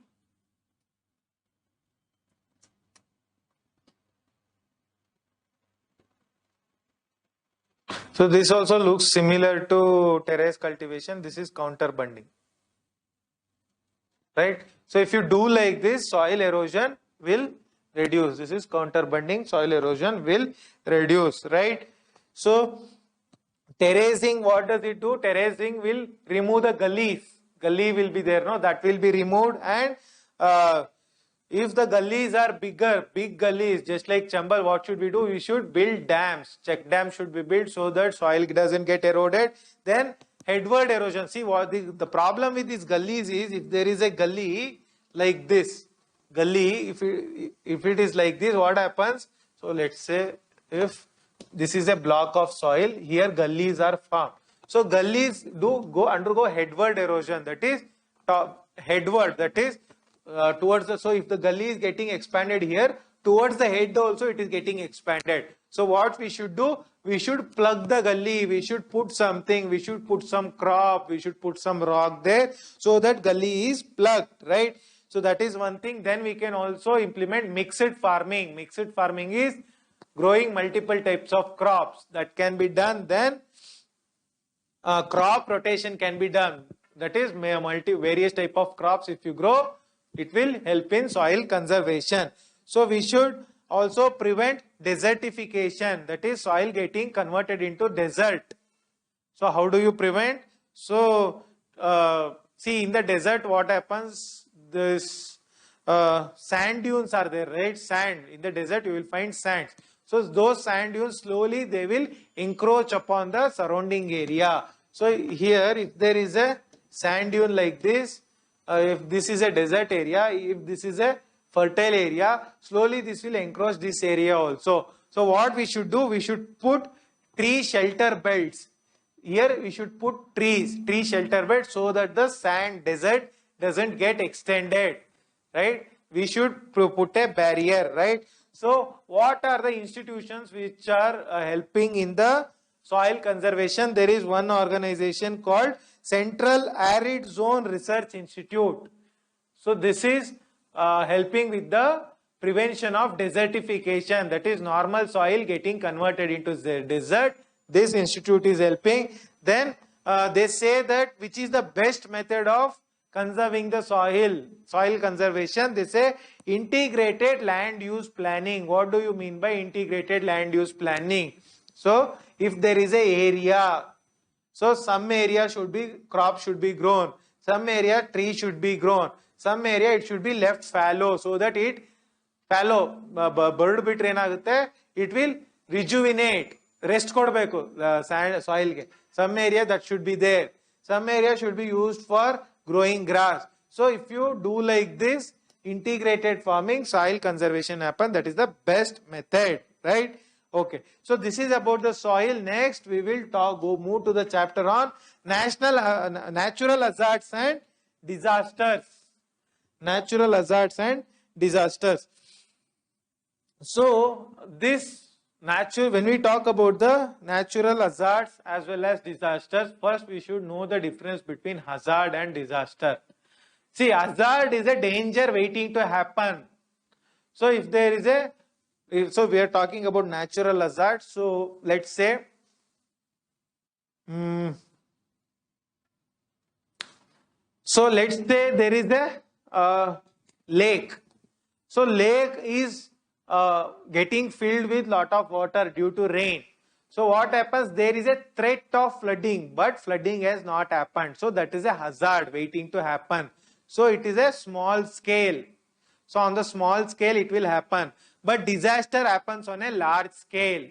So this also looks similar to terrace cultivation. This is counter bunding. Right? So if you do like this, soil erosion will reduce. This is counter bunding, soil erosion will reduce, right? So terracing, what does it do? Terracing will remove the gullies. Gully will be there, no? That will be removed. And if the gullies are big gullies, just like Chambal, what should we do? We should build dams. Check dams should be built so that soil doesn't get eroded. Then headward erosion. See, what the problem with these gullies is, if there is a gully like this, gully, if it is like this, what happens? So let's say if this is a block of soil, here gullies are formed. So gullies undergo headward erosion, that is headward, that is towards the, so if the gully is getting expanded here, towards the head also it is getting expanded. So what we should do? We should plug the gully, we should put something, we should put some crop, we should put some rock there, so that gully is plugged, right? So that is one thing. Then we can also implement mixed farming. Mixed farming is growing multiple types of crops. That can be done. Then crop rotation can be done. That is various type of crops if you grow, it will help in soil conservation. So we should also prevent desertification, that is soil getting converted into desert. So how do you prevent? So see, in the desert, what happens? This sand dunes are there, right? Sand. In the desert, you will find sand. So those sand dunes, slowly they will encroach upon the surrounding area. So here, if there is a sand dune like this, if this is a desert area, if this is a fertile area, slowly this will encroach this area also. So what we should do? We should put tree shelter belts. Here we should put tree shelter belts, so that the sand desert doesn't get extended, right? We should put a barrier, right? So what are the institutions which are helping in the soil conservation? There is one organization called Central Arid Zone Research Institute. So this is helping with the prevention of desertification, that is normal soil getting converted into the desert. This institute is helping. Then they say that which is the best method of conserving the soil conservation. They say integrated land use planning. What do you mean by integrated land use planning? So if there is a area, so some area should be, crop should be grown, some area tree should be grown, some area it should be left fallow, so that it fallow bird bitre enagutte, it will rejuvenate, rest kodbeku sand soil ge. Some area that should be there, some area should be used for growing grass. So if you do like this integrated farming, soil conservation happen. That is the best method, right? Okay, so this is about the soil. Next we will move to the chapter on natural hazards and disasters. Natural hazards and disasters. So this when we talk about the natural hazards as well as disasters, first we should know the difference between hazard and disaster. See, hazard is a danger waiting to happen. So if there is a, so we are talking about natural hazard. So let's say there is a lake. So lake is getting filled with lot of water due to rain. So what happens? There is a threat of flooding, but flooding has not happened. So that is a hazard waiting to happen. So it is a small scale. So on the small scale it will happen. But disaster happens on a large scale.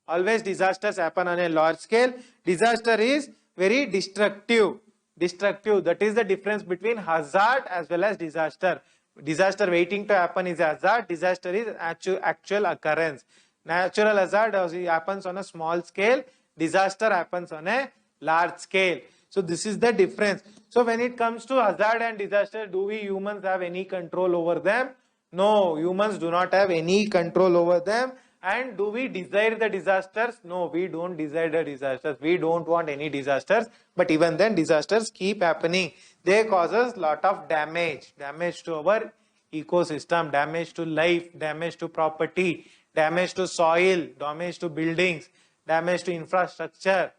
Always disasters happen on a large scale. Disaster is very destructive. That is the difference between hazard as well as disaster. Disaster waiting to happen is a hazard. Disaster is actual occurrence. Natural hazard happens on a small scale. Disaster happens on a large scale. So this is the difference. So when it comes to hazard and disaster, do we humans have any control over them? No, humans do not have any control over them. And do we desire the disasters? No, we don't desire the disasters. We don't want any disasters. But even then, disasters keep happening. They cause us lot of damage. Damage to our ecosystem, damage to life, damage to property, damage to soil, damage to buildings, damage to infrastructure,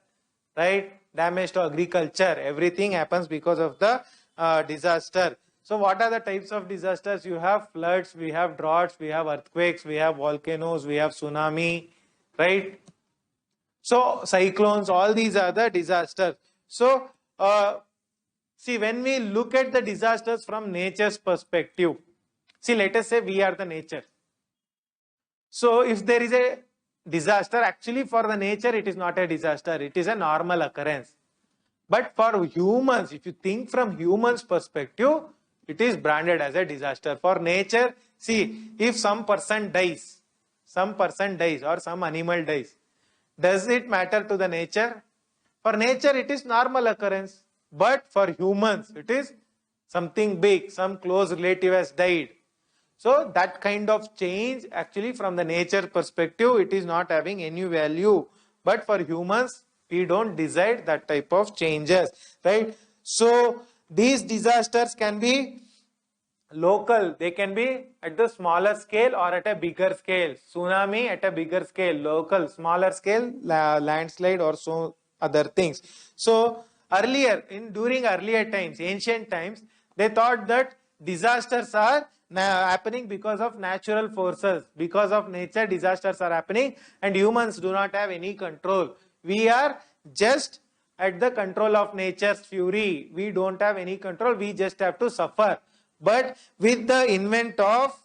right? Damage to agriculture. Everything happens because of the disaster. So what are the types of disasters? You have floods, we have droughts, we have earthquakes, we have volcanoes, we have tsunami, right? So cyclones, all these are the disasters. So see, when we look at the disasters from nature's perspective, see, let us say we are the nature. So if there is a disaster, actually for the nature it is not a disaster, it is a normal occurrence. But for humans, if you think from humans' perspective, it is branded as a disaster. For nature, see, if some person dies or some animal dies, does it matter to the nature? For nature, it is normal occurrence. But for humans, it is something big, some close relative has died. So that kind of change, actually from the nature perspective, it is not having any value. But for humans, we don't desire that type of changes, right? So these disasters can be local, they can be at the smaller scale or at a bigger scale. Tsunami at a bigger scale, local, smaller scale, landslide or so other things. So earlier, during earlier times, ancient times, they thought that disasters are happening because of natural forces, because of nature disasters are happening and humans do not have any control. We are just at the control of nature's fury. We don't have any control, we just have to suffer. But with the invent of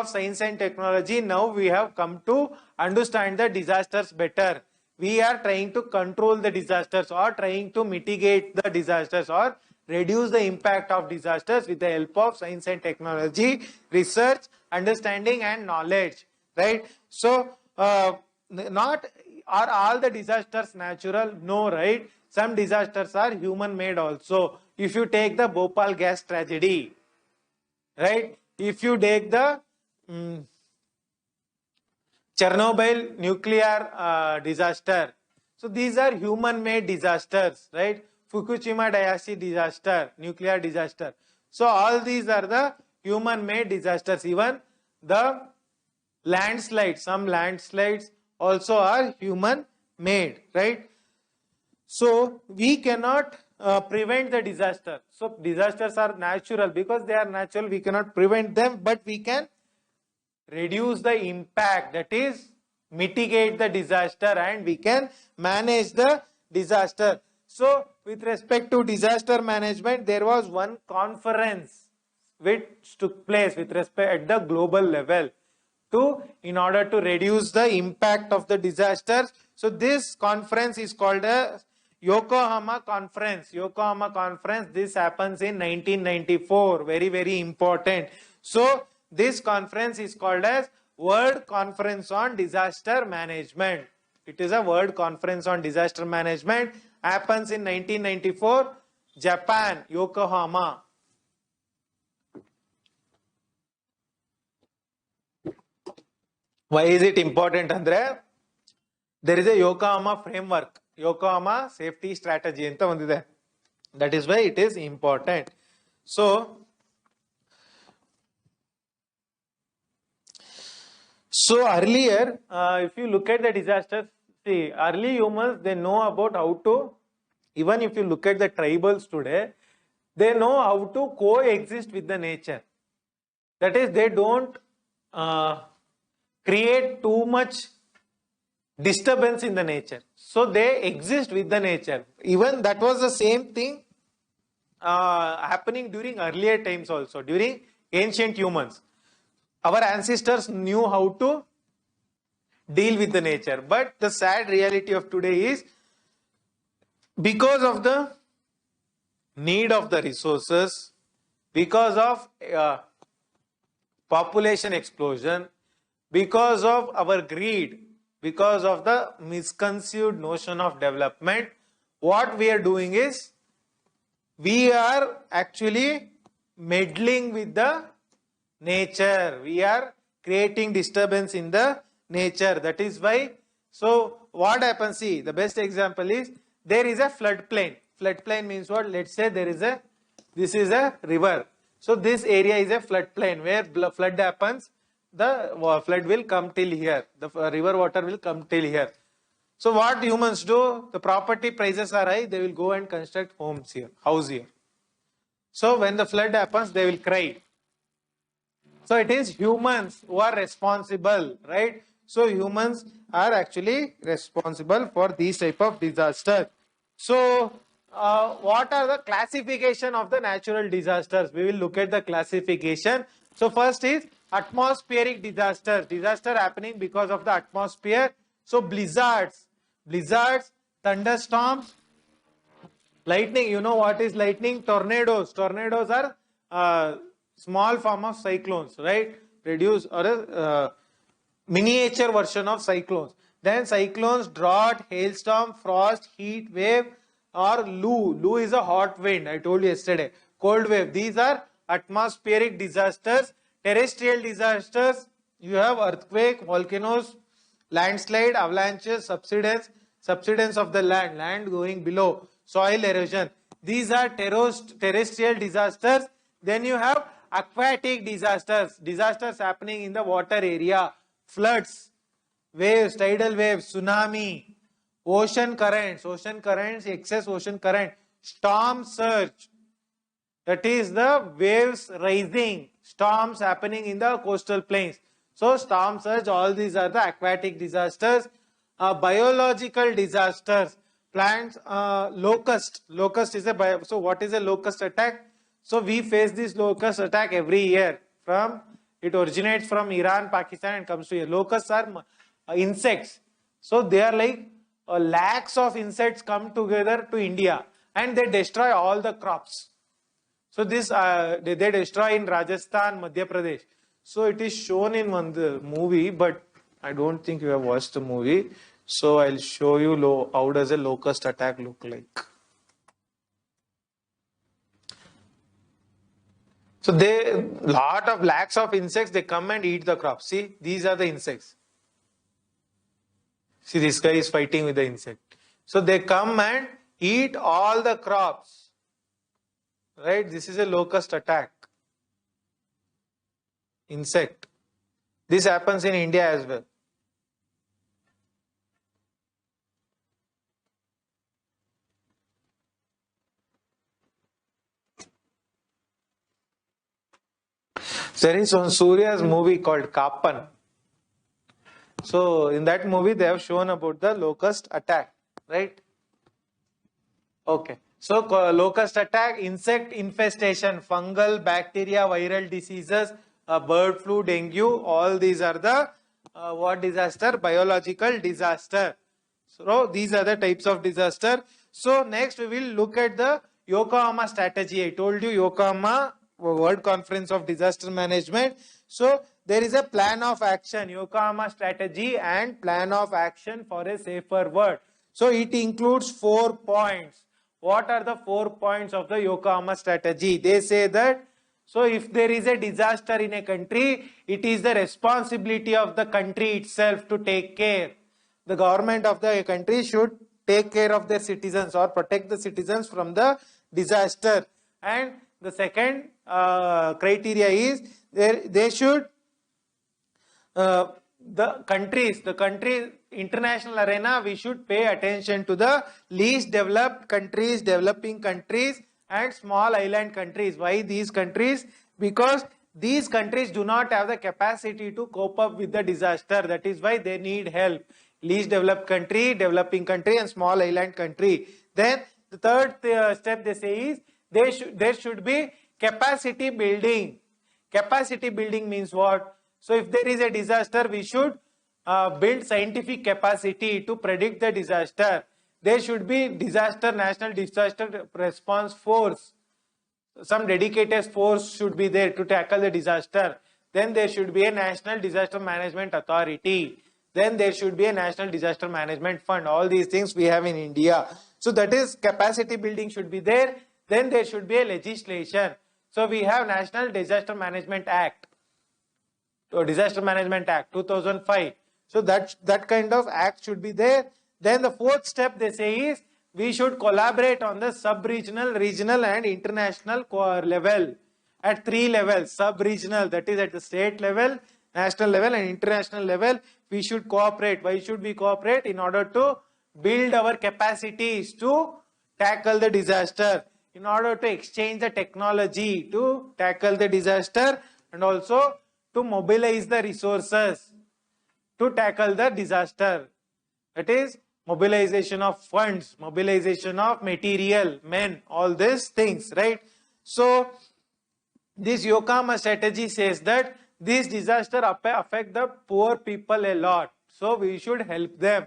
science and technology, now we have come to understand the disasters better. We are trying to control the disasters or trying to mitigate the disasters or reduce the impact of disasters with the help of science and technology, research, understanding and knowledge, right? So not are all the disasters natural? No, right? Some disasters are human made also. If you take the Bhopal gas tragedy, right? If you take the Chernobyl nuclear disaster, so these are human made disasters, right? Fukushima Daiichi disaster, nuclear disaster. So all these are the human made disasters. Even the landslides, some landslides also are human made, right? So we cannot prevent the disaster. So disasters are natural. Because they are natural, we cannot prevent them, but we can reduce the impact, that is mitigate the disaster, and we can manage the disaster. So with respect to disaster management, there was one conference which took place with respect at the global level in order to reduce the impact of the disasters. So this conference is called a Yokohama Conference. Yokohama Conference, this happens in 1994, very, very important. So this conference is called as World Conference on Disaster Management. It is a World Conference on Disaster Management, happens in 1994, Japan, Yokohama. Why is it important, Andre? There is a Yokohama framework, Yokohama safety strategy. That is why it is important. So earlier, if you look at the disasters, see, early humans, they know about how to, even if you look at the tribals today, they know how to coexist with the nature. That is, they don't create too much disturbance in the nature. So they exist with the nature. Even that was the same thing happening during earlier times also, during ancient humans. Our ancestors knew how to deal with the nature. But the sad reality of today is, because of the need of the resources, because of population explosion, because of our greed, because of the misconceived notion of development, what we are doing is, we are actually meddling with the nature. We are creating disturbance in the nature. That is why, so what happens, see, the best example is, there is a floodplain. Floodplain means what? Let's say this is a river. So this area is a floodplain where flood happens. The flood will come till here. The river water will come till here. So what humans do? The property prices are high. They will go and construct homes here, house here. So when the flood happens, they will cry. So it is humans who are responsible, right? So humans are actually responsible for these type of disasters. So what are the classification of the natural disasters? We will look at the classification. So first is atmospheric disasters. Disaster happening because of the atmosphere. So blizzards, thunderstorms, lightning. You know what is lightning? Tornadoes. Tornadoes are small form of cyclones, right? Reduce or a miniature version of cyclones. Then cyclones, drought, hailstorm, frost, heat wave, or Lu. Lu is a hot wind, I told you yesterday. Cold wave. These are atmospheric disasters. Terrestrial disasters, you have earthquake, volcanoes, landslide, avalanches, subsidence of the land going below, soil erosion. These are terrestrial disasters. Then you have aquatic disasters happening in the water area, floods, waves, tidal waves, tsunami, ocean currents, excess ocean current, storm surge, that is the waves rising, storms happening in the coastal plains. So storm surge, all these are the aquatic disasters. Biological disasters. Plants, locust is so what is a locust attack? So we face this locust attack every year. It originates from Iran, Pakistan and comes to here. Locusts are insects. So they are like lakhs of insects come together to India and they destroy all the crops. So this they destroy in Rajasthan, Madhya Pradesh. So it is shown in one the movie, but I don't think you have watched the movie. So I'll show you how does a locust attack look like. So lot of lakhs of insects, they come and eat the crops. See, these are the insects. See, this guy is fighting with the insect. So they come and eat all the crops. Right? This is a locust attack. Insect. This happens in India as well. There is one Surya's movie called Kapan. So in that movie they have shown about the locust attack, right? Okay. So locust attack, insect infestation, fungal, bacteria, viral diseases, bird flu, dengue, all these are the what disaster? Biological disaster. So these are the types of disaster. So next we will look at the Yokohama strategy. I told you Yokohama World Conference of Disaster Management. So there is a plan of action, Yokohama strategy and plan of action for a safer world. So it includes 4 points. What are the 4 points of the Yokohama strategy? They say that, so if there is a disaster in a country, it is the responsibility of the country itself to take care. The government of the country should take care of their citizens or protect the citizens from the disaster. And the second criteria is they should the country international arena, we should pay attention to the least developed countries, developing countries and small island countries. Why these countries? Because these countries do not have the capacity to cope up with the disaster. That is why they need help. Least developed country, developing country and small island country. Then the third step they say is there should be capacity building. Capacity building means what? So if there is a disaster, we should build scientific capacity to predict the disaster. There should be national disaster response force. Some dedicated force should be there to tackle the disaster. Then there should be a national disaster management authority. Then there should be a national disaster management fund. All these things we have in India. So that is capacity building should be there. Then there should be a legislation. So we have National Disaster Management Act. Disaster Management Act 2005. So that kind of act should be there. Then the fourth step they say is we should collaborate on the sub-regional, regional and international level. At 3 levels, sub-regional, that is at the state level, national level and international level, we should cooperate. Why should we cooperate? In order to build our capacities to tackle the disaster, in order to exchange the technology to tackle the disaster and also to mobilize the resources to tackle the disaster. That is mobilization of funds, mobilization of material, men, all these things, right? So this Yokohama strategy says that this disaster affect the poor people a lot. So we should help them,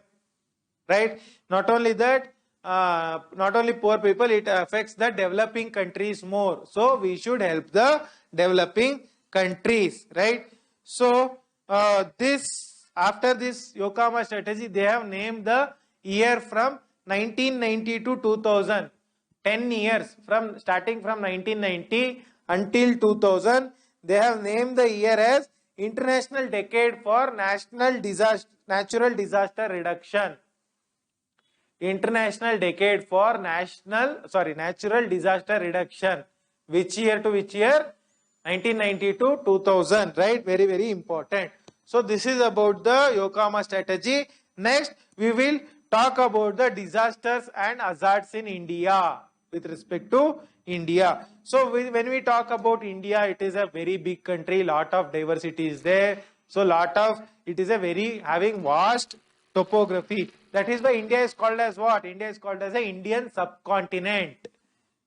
right? Not only that, not only poor people, it affects the developing countries more. So we should help the developing countries, right? So after this Yokohama strategy, they have named the year from 1990 to 2000. 10 years starting from 1990 until 2000. They have named the year as International Decade for Natural Disaster Reduction. International Decade for Natural Disaster Reduction. Which year to which year? 1990 to 2000, right? Very, very important. So this is about the Yokohama strategy. Next, we will talk about the disasters and hazards in India with respect to India. So when we talk about India, it is a very big country, lot of diversity is there. So it is a very having vast topography. That is why India is called as what? India is called as the Indian subcontinent.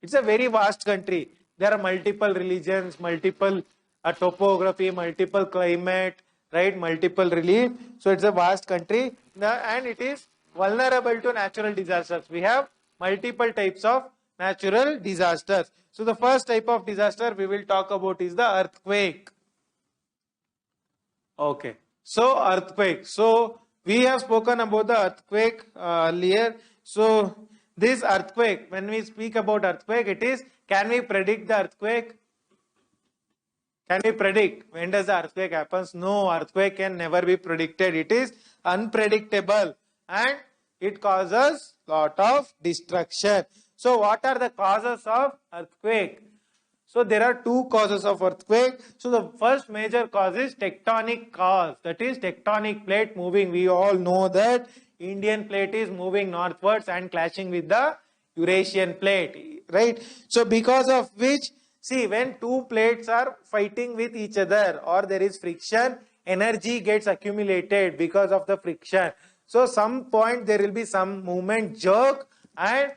It's a very vast country. There are multiple religions, multiple topography, multiple climate, right? Multiple relief. So it's a vast country and it is vulnerable to natural disasters. We have multiple types of natural disasters. So the first type of disaster we will talk about is the earthquake. Okay. So earthquake. So we have spoken about the earthquake earlier. So this earthquake, when we speak about earthquake, it is, can we predict the earthquake? Can we predict when does the earthquake happens? No, earthquake can never be predicted. It is unpredictable and it causes lot of destruction. So what are the causes of earthquake? So there are two causes of earthquake. So the first major cause is tectonic cause. That is tectonic plate moving. We all know that Indian plate is moving northwards and clashing with the Eurasian plate, right? So because of which, see, when two plates are fighting with each other or there is friction, energy gets accumulated because of the friction. So some point there will be some movement jerk and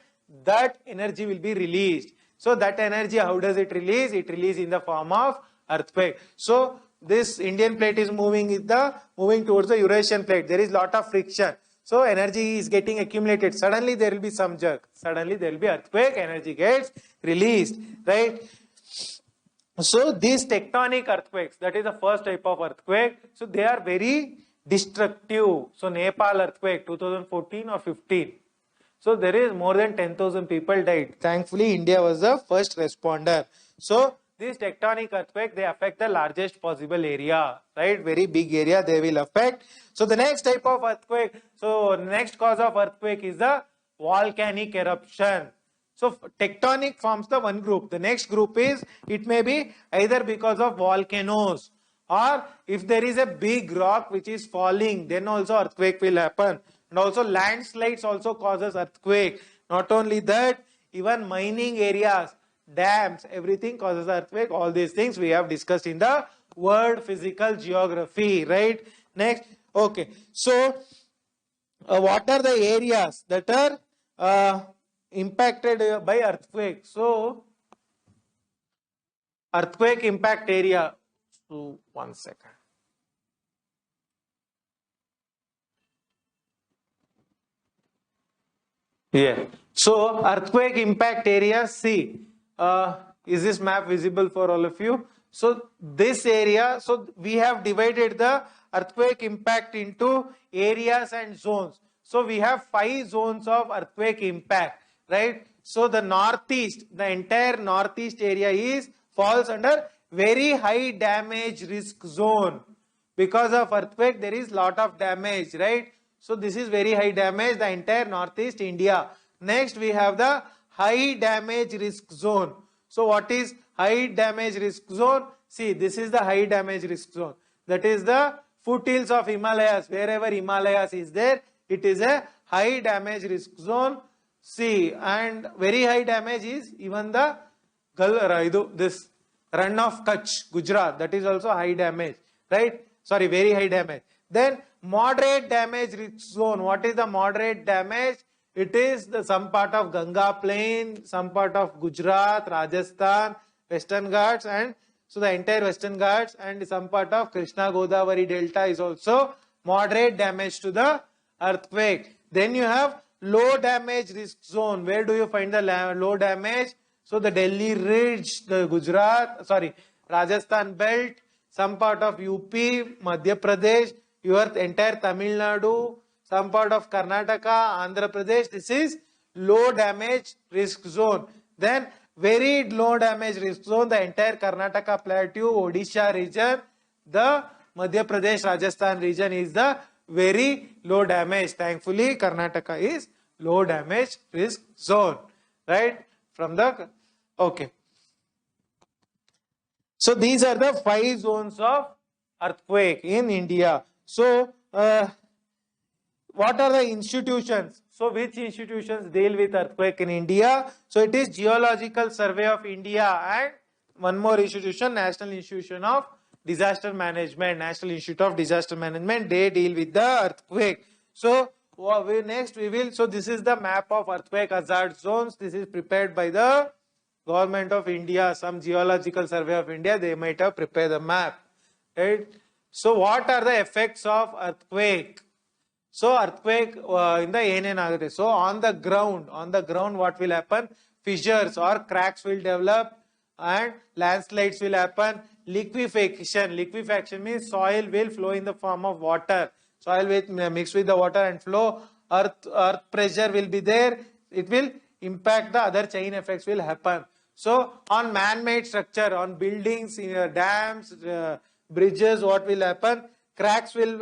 that energy will be released. So that energy, how does it release? It releases in the form of earthquake. So this Indian plate is moving towards the Eurasian plate. There is lot of friction. So energy is getting accumulated. Suddenly there will be some jerk. Suddenly there will be earthquake. Energy gets released, right? So these tectonic earthquakes, that is the first type of earthquake. So they are very destructive. So Nepal earthquake 2014 or 15. So there is more than 10,000 people died. Thankfully, India was the first responder. So these tectonic earthquake, they affect the largest possible area, right? Very big area they will affect. So the next type of earthquake, so next cause of earthquake is the volcanic eruption. So tectonic forms the one group. The next group is, it may be either because of volcanoes or if there is a big rock which is falling, then also earthquake will happen. And also landslides also causes earthquake. Not only that, even mining areas, dams, everything causes earthquake. All these things we have discussed in the world physical geography, right? Next, okay. So, what are the areas that are impacted by earthquake? So, earthquake impact area. So, 1 second. Yeah. So earthquake impact area, see, is this map visible for all of you? So this area, so we have divided the earthquake impact into areas and zones. So we have 5 zones of earthquake impact, right? So the northeast, the entire northeast area falls under very high damage risk zone. Because of earthquake, there is lot of damage, right? So this is very high damage, the entire northeast India. Next we have the high damage risk zone. So what is high damage risk zone? See, this is the high damage risk zone. That is the foothills of Himalayas. Wherever Himalayas is there, it is a high damage risk zone. See, and very high damage is even the this run of Kutch, Gujarat. That is also high damage, right? Sorry, very high damage. Then moderate damage risk zone. What is the moderate damage? It is some part of Ganga plain, some part of Gujarat, Rajasthan, Western Ghats, and so the entire Western Ghats and some part of Krishna Godavari Delta is also moderate damage to the earthquake. Then you have low damage risk zone. Where do you find the low damage? So the Delhi Ridge, the Rajasthan belt, some part of UP, Madhya Pradesh, your entire Tamil Nadu, some part of Karnataka, Andhra Pradesh. This is low damage risk zone. Then very low damage risk zone, the entire Karnataka plateau, Odisha region, the Madhya Pradesh, Rajasthan region is the very low damage. Thankfully, Karnataka is low damage risk zone, right? From the, okay. So these are the 5 zones of earthquake in India. So what are the institutions? So which institutions deal with earthquake in India? So it is Geological Survey of India and one more institution, National Institution of Disaster Management, National Institute of Disaster Management. They deal with the earthquake. So next we will, so this is the map of earthquake hazard zones. This is prepared by the Government of India, some Geological Survey of India, they might have prepared the map, right? So what are the effects of earthquake? So earthquake in the ಏನೇನಾಗುತ್ತೆ? So on the ground what will happen? Fissures or cracks will develop and landslides will happen. Liquefaction means soil will flow in the form of water. Soil will mix with the water and flow. Earth pressure will be there. It will impact the other chain effects will happen. So on man-made structure, on buildings, dams, bridges, what will happen? Cracks will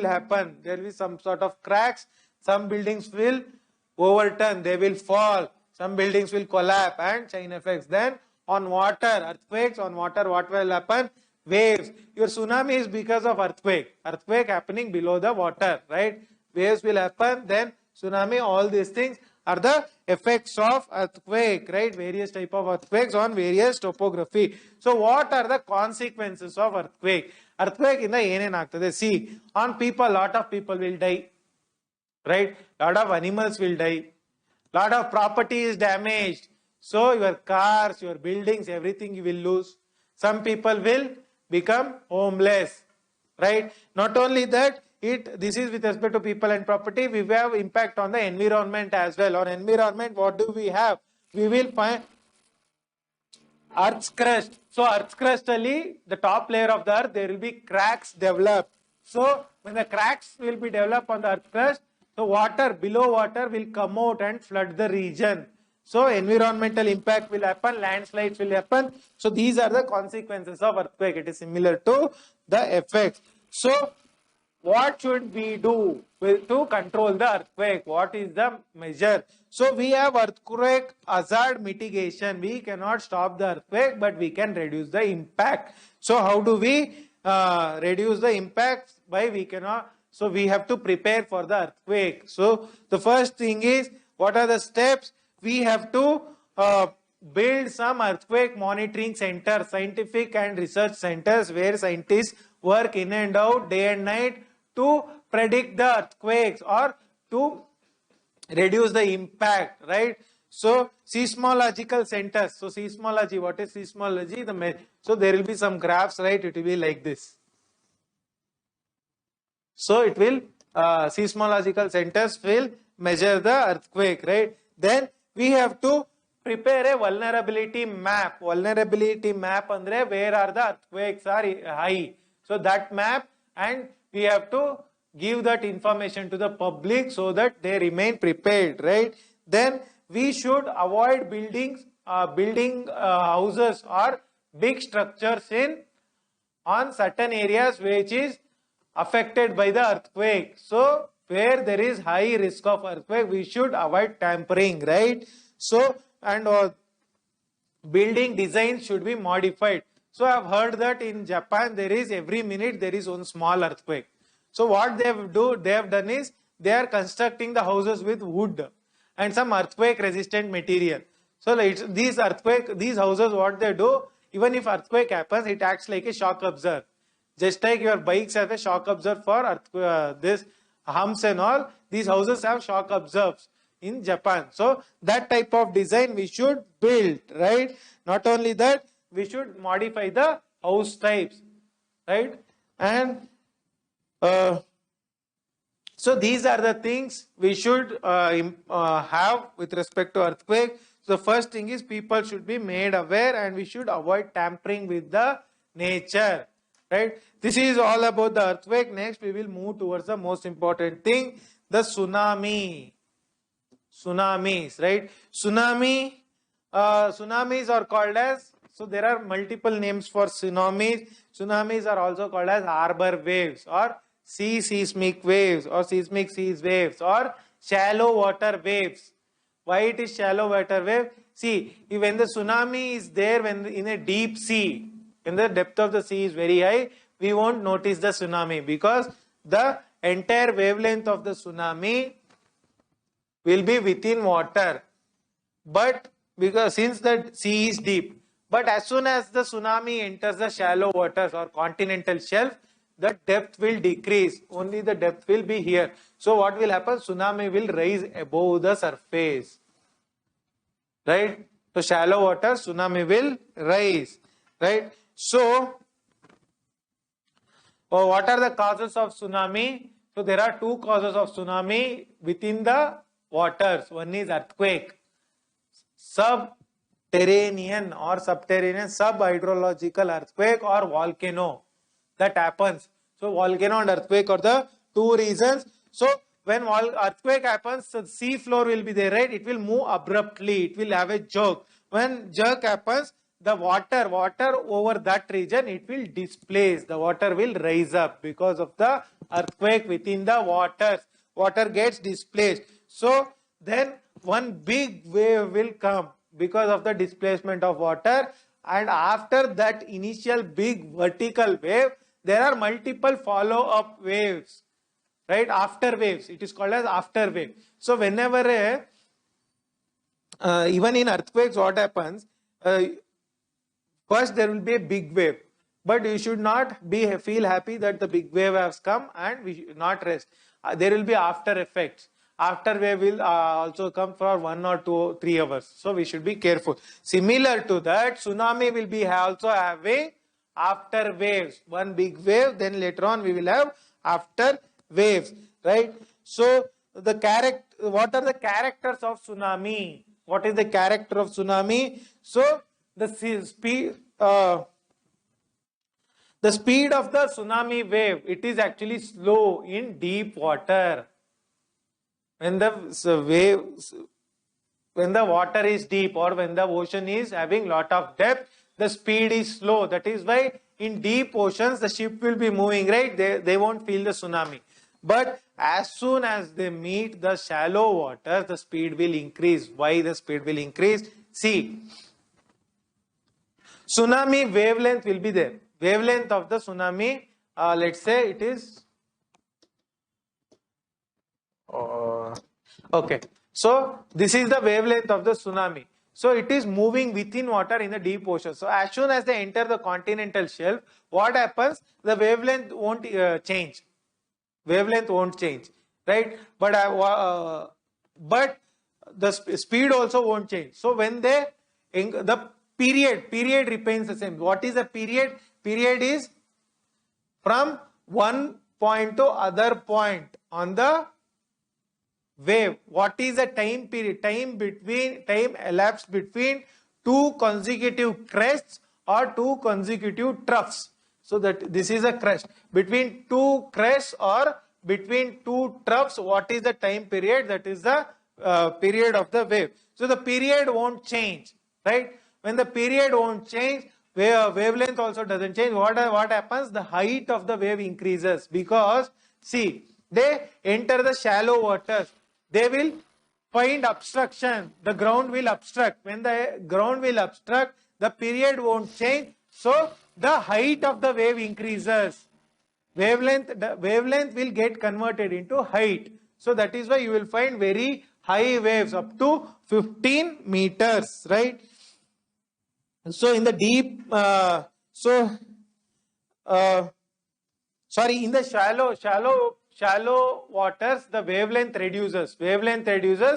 happen. There will be some sort of cracks. Some buildings will overturn. They will fall. Some buildings will collapse and chain effects. Then on water, earthquakes, on water, what will happen? Waves. Your tsunami is because of earthquake. Earthquake happening below the water, right? Waves will happen. Then tsunami, all these things are the effects of earthquake, right? Various type of earthquakes on various topography. So what are the consequences of earthquake? Earthquake in the ಏನೇನಾಗ್ತದೆ? See, on people, lot of people will die, right? Lot of animals will die. Lot of property is damaged. So your cars, your buildings, everything you will lose. Some people will become homeless, right? Not only that, this is with respect to people and property. We have impact on the environment as well. On environment, what do we have? We will find Earth's crust. So Earth's crust, the top layer of the earth, there will be cracks developed. So when the cracks will be developed on the earth crust, so water, below water will come out and flood the region. So environmental impact will happen, landslides will happen. So these are the consequences of earthquake. It is similar to the effects. So what should we do to control the earthquake? What is the measure? So we have earthquake hazard mitigation. We cannot stop the earthquake, but we can reduce the impact. So how do we reduce the impact? So we have to prepare for the earthquake. So the first thing is, what are the steps? We have to build some earthquake monitoring centers, scientific and research centers where scientists work in and out day and night to predict the earthquakes or to reduce the impact, right? So seismological centers. So seismology, what is seismology? So there will be some graphs, right? It will be like this. So it will, seismological centers will measure the earthquake, right? Then we have to prepare a vulnerability map. Vulnerability map andre where are the earthquakes are high. So that map, and we have to give that information to the public so that they remain prepared, right? Then we should avoid building houses or big structures on certain areas which is affected by the earthquake. So where there is high risk of earthquake, we should avoid tampering, right? So, and building designs should be modified. So I have heard that in Japan there is every minute there is one small earthquake. So what they have done is they are constructing the houses with wood and some earthquake resistant material. So these houses, what they do, even if earthquake happens, it acts like a shock absorber. Just like your bikes have a shock absorber for this humps and all, these houses have shock absorbers in Japan. So that type of design we should build, right? Not only that, we should modify the house types, right? And so these are the things we should have with respect to earthquake. So the first thing is people should be made aware and we should avoid tampering with the nature, right? This is all about the earthquake. Next we will move towards the most important thing, the tsunami. Tsunamis, right? Tsunamis are called as, so there are multiple names for tsunamis. Tsunamis are also called as harbor waves or seismic waves or seismic seas waves or shallow water waves. Why it is shallow water wave? See, when the tsunami is there, when in a deep sea, when the depth of the sea is very high, we won't notice the tsunami because the entire wavelength of the tsunami will be within water. But because since the sea is deep, but as soon as the tsunami enters the shallow waters or continental shelf, the depth will decrease. Only the depth will be here. So what will happen? Tsunami will rise above the surface. Right? So shallow water, tsunami will rise. Right? So, what are the causes of tsunami? So there are two causes of tsunami within the waters. One is earthquake, subterranean or subterranean subhydrological earthquake or volcano that happens. So volcano and earthquake are the two reasons. So when earthquake happens, the sea floor will be there, right? It will move abruptly. It will have a jerk. When jerk happens, the water over that region, it will displace. The water will rise up because of the earthquake within the waters. Water gets displaced. So then one big wave will come because of the displacement of water, and after that initial big vertical wave, there are multiple follow-up waves, right? After waves, it is called as after wave. So whenever even in earthquakes, what happens? First, there will be a big wave, but you should not feel happy that the big wave has come and we should not rest. There will be after effects. After wave will also come for 1 or 2, 3 hours. So we should be careful. Similar to that, tsunami will be also having after waves. One big wave, then later on we will have after waves, right? So what are the characters of tsunami? What is the character of tsunami? So the speed of the tsunami wave, it is actually slow in deep water. When the water is deep or when the ocean is having lot of depth, the speed is slow. That is why in deep oceans the ship will be moving, right? They won't feel the tsunami. But as soon as they meet the shallow water, the speed will increase. Why the speed will increase? See, tsunami wavelength will be there. Wavelength of the tsunami, let's say it is okay. So this is the wavelength of the tsunami. So it is moving within water in the deep ocean. So as soon as they enter the continental shelf, what happens? The wavelength won't change. Wavelength won't change, right? But the speed also won't change. So when the period remains the same. What is the period? Period is from one point to other point on the wave. What is the time period? Time elapsed between two consecutive crests or two consecutive troughs. So that this is a crest. Between two crests or between two troughs, what is the time period? That is the period of the wave. So the period won't change, right? When the period won't change, wavelength also doesn't change. What happens? The height of the wave increases because, see, they enter the shallow waters. They will find obstruction. The ground will obstruct. When the ground will obstruct, the period won't change. So the height of the wave increases. The wavelength will get converted into height. So that is why you will find very high waves up to 15 meters, right? So in the deep, in the shallow waters, the wavelength reduces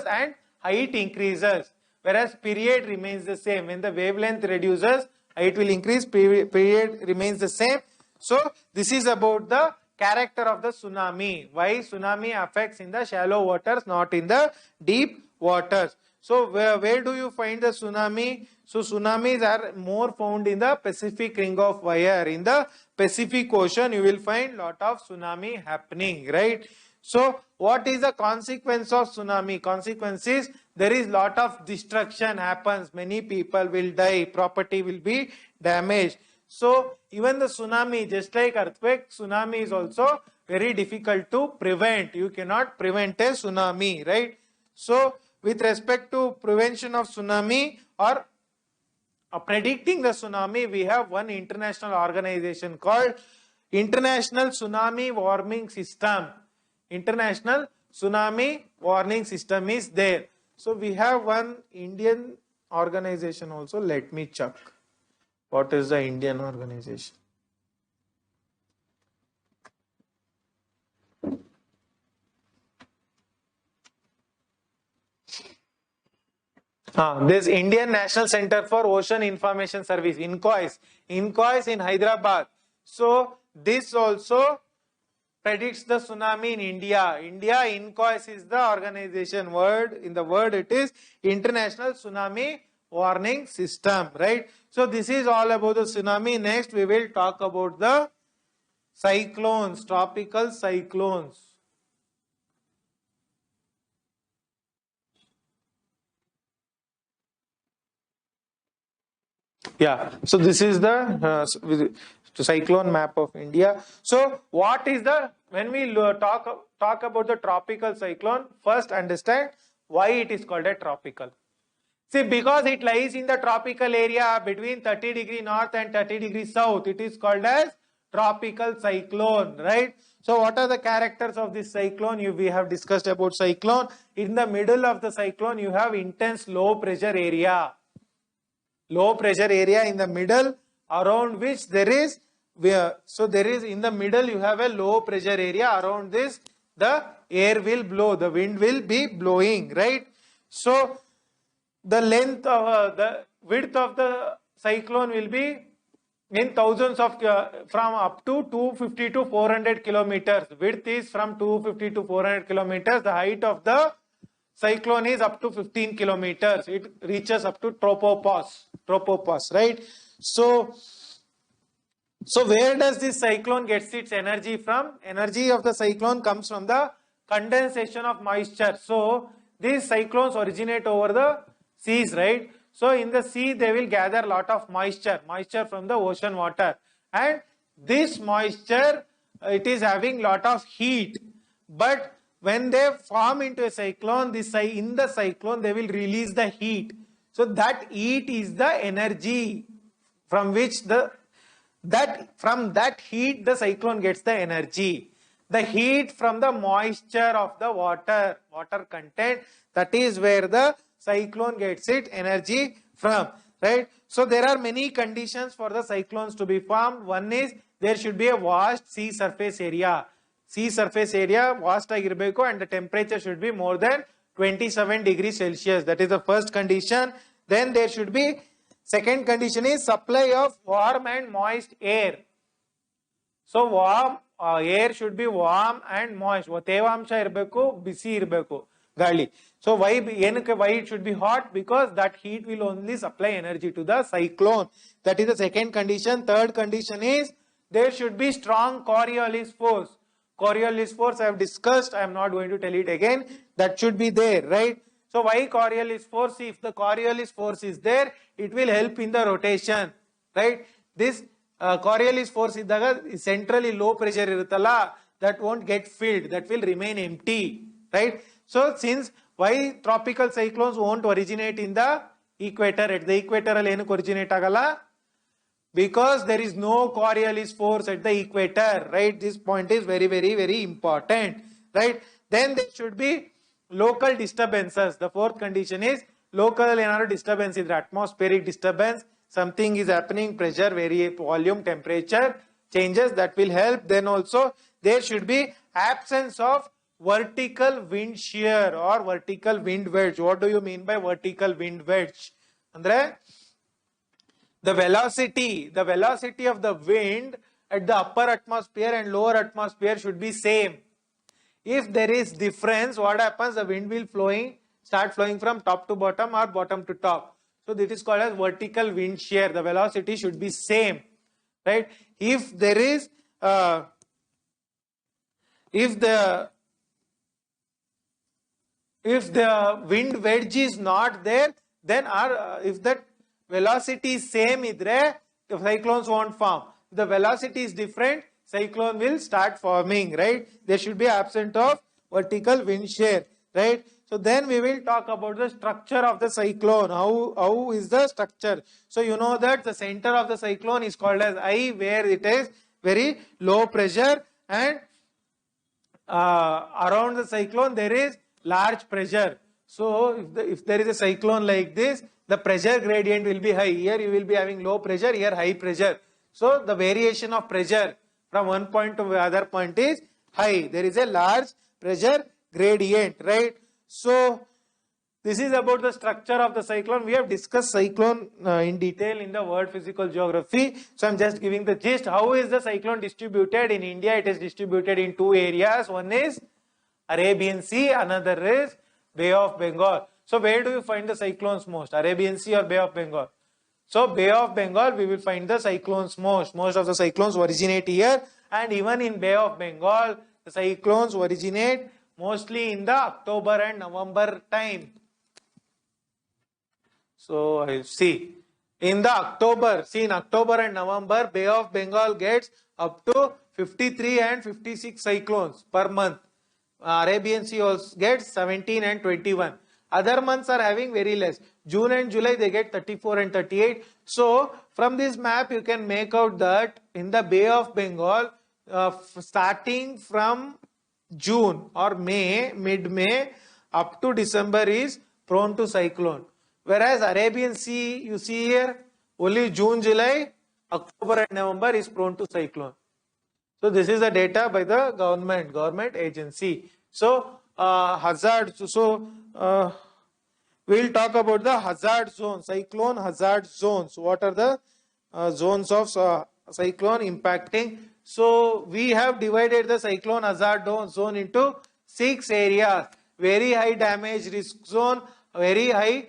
and height increases, whereas period remains the same. When the wavelength reduces, height will increase, period remains the same. So this is about the character of the tsunami. Why tsunami affects in the shallow waters, not in the deep waters. So where do you find the tsunami? So tsunamis are more found in the Pacific Ring of Fire. In the Pacific Ocean, you will find lot of tsunami happening, right? So what is the consequence of tsunami? Consequence is there is lot of destruction happens. Many people will die. Property will be damaged. So even the tsunami, just like earthquake, tsunami is also very difficult to prevent. You cannot prevent a tsunami, right? So with respect to prevention of tsunami or predicting the tsunami, we have one international organization called International Tsunami Warning System. International Tsunami Warning System is there. So we have one Indian organization also. Let me check. What is the Indian organization? This Indian National Center for Ocean Information Service, INCOIS in Hyderabad. So this also predicts the tsunami in India. INCOIS is the organization word. In the word it is International Tsunami Warning System, right? So this is all about the tsunami. Next we will talk about the cyclones, tropical cyclones. Yeah, so this is the cyclone map of India. So what is the, when we talk about the tropical cyclone, first understand why it is called a tropical. See, because it lies in the tropical area between 30° north and 30° south, it is called as tropical cyclone, right? So what are the characters of this cyclone? We have discussed about cyclone. In the middle of the cyclone, you have intense low pressure area. Low pressure area in the middle, around which there is, so there is, in the middle you have a low pressure area. Around this the air will blow, the wind will be blowing, right? So the length of the width of the cyclone will be in thousands of from up to 250 to 400 kilometers. Width is from 250 to 400 kilometers. The height of the cyclone is up to 15 kilometers. It reaches up to tropopause, right? So where does this cyclone gets its energy from? Energy of the cyclone comes from the condensation of moisture. So these cyclones originate over the seas, right? So in the sea they will gather a lot of moisture from the ocean water, and this moisture, it is having lot of heat, but when they form into a cyclone, in the cyclone they will release the heat. So that heat is the energy from which from that heat the cyclone gets the energy. The heat from the moisture of the water content, that is where the cyclone gets its energy from, right? So there are many conditions for the cyclones to be formed. One is there should be a vast sea surface area. Sea surface area vast agirbeku, and the temperature should be more than 27 degrees Celsius. That is the first condition. Then there should be, second condition is supply of warm and moist air. So warm air should be warm and moist. ತೇವಾಂಶ ಇರಬೇಕು, ಬಿಸಿ ಇರಬೇಕು ಗಾಳಿ. So why it should be hot? Because that heat will only supply energy to the cyclone. That is the second condition. Third condition is there should be strong Coriolis force. Coriolis force I have discussed. I am not going to tell it again. That should be there, right? So why Coriolis force? If the Coriolis force is there, it will help in the rotation, right? This Coriolis force iddaga centrally low pressure iruttalla, that won't get filled, that will remain empty, right? So since why tropical cyclones won't originate in the equator, at the equator alli enaku originate agalla? Because there is no Coriolis force at the equator, right? This point is very, very, very important, right? Then there should be local disturbances. The fourth condition is local disturbance is atmospheric disturbance. Something is happening, pressure, volume, temperature changes, that will help. Then also there should be absence of vertical wind shear or vertical wind wedge. What do you mean by vertical wind wedge? Andre, the velocity of the wind at the upper atmosphere and lower atmosphere should be same. If there is difference, what happens? The wind will start flowing from top to bottom or bottom to top. So this is called as vertical wind shear. The velocity should be same, right? If there is if the wind wedge is not there, then if that velocity is same idre, the cyclones won't form. If the velocity is different, cyclone will start forming, right? There should be absence of vertical wind shear, right? So then we will talk about the structure of the cyclone. How is the structure? So you know that the center of the cyclone is called as eye, where it is very low pressure, and around the cyclone there is large pressure. So if there is a cyclone like this, the pressure gradient will be high. Here you will be having low pressure, here high pressure. So the variation of pressure from one point to the other point is high. There is a large pressure gradient, right? So This is about the structure of the cyclone. We have discussed cyclone in detail in the World Physical Geography. So I'm just giving the gist. How is the cyclone distributed? In India, it is distributed in two areas. One is Arabian Sea, another is Bay of Bengal. So where do you find the cyclones most? Arabian Sea or Bay of Bengal? So Bay of Bengal, we will find the cyclones most. Most of the cyclones originate here, and even in Bay of Bengal, the cyclones originate mostly in the October and November time. So I see in the October, see in October and November, Bay of Bengal gets up to 53 and 56 cyclones per month. Arabian Sea also gets 17 and 21. Other months are having very less. June and July they get 34 and 38. So from this map you can make out that in the Bay of Bengal, starting from June or May, mid-May up to December is prone to cyclone. Whereas Arabian Sea, you see here, only June, July, October and November is prone to cyclone. So this is the data by the government agency. So hazard. So we'll talk about the hazard zone, cyclone hazard zones. What are the zones of cyclone impacting? So we have divided the cyclone hazard zone into 6 areas. Very high damage risk zone, very high.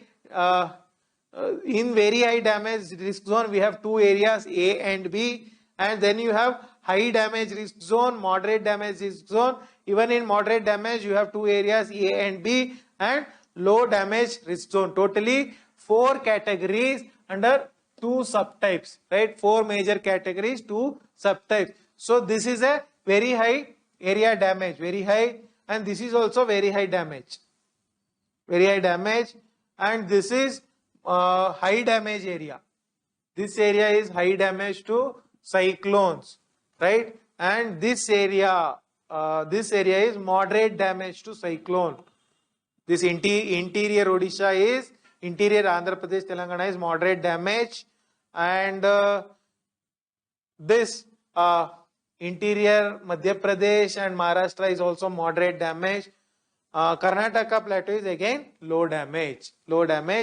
In very high damage risk zone, we have 2 areas, A and B, and then you have high damage risk zone, moderate damage risk zone. Even in moderate damage, you have 2 areas, A and B, and low damage risk zone. Totally 4 categories under 2 subtypes, right? 4 major categories, 2 subtypes. So this is a very high area damage, very high, and this is also very high damage, very high damage. And this is high damage area. This area is high damage to cyclones, right? And this area is moderate damage to cyclone. This interior Odisha is, interior Andhra Pradesh, Telangana is moderate damage, and this interior Madhya Pradesh and Maharashtra is also moderate damage. Karnataka plateau is again low damage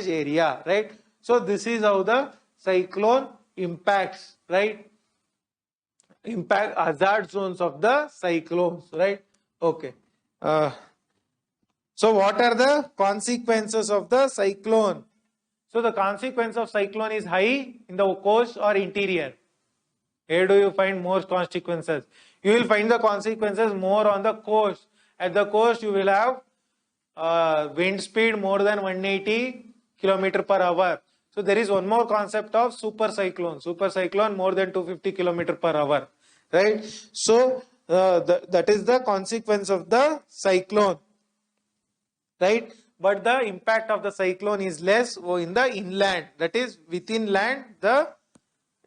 area, right? So this is how the cyclone impacts, right? Impact hazard zones of the cyclones, right? Okay. So what are the consequences of the cyclone? So the consequence of cyclone is high in the coast or interior. Where do you find more consequences? You will find the consequences more on the coast. At the coast, you will have wind speed more than 180 km per hour. So there is one more concept of super cyclone. Super cyclone more than 250 km per hour, right? So that is the consequence of the cyclone, right? But the impact of the cyclone is less in the inland. That is within land, the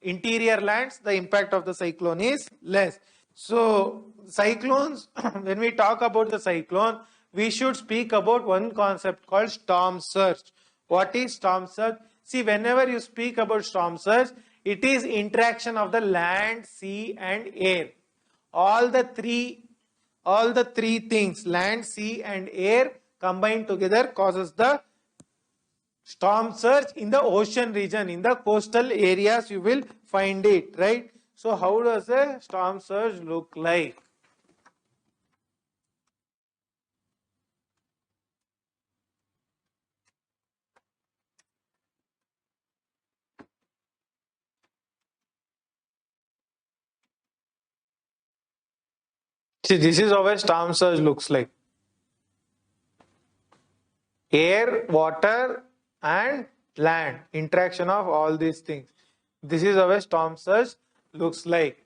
interior lands, the impact of the cyclone is less. So cyclones, when we talk about the cyclone, we should speak about one concept called storm surge. What is storm surge? See, whenever you speak about storm surge, it is interaction of the land, sea and air. All the three things, land, sea and air combined together causes the storm surge in the ocean region. In the coastal areas you will find it, right? So how does a storm surge look like? See, this is how a storm surge looks like. Air, water and land, interaction of all these things. This is how a storm surge looks like.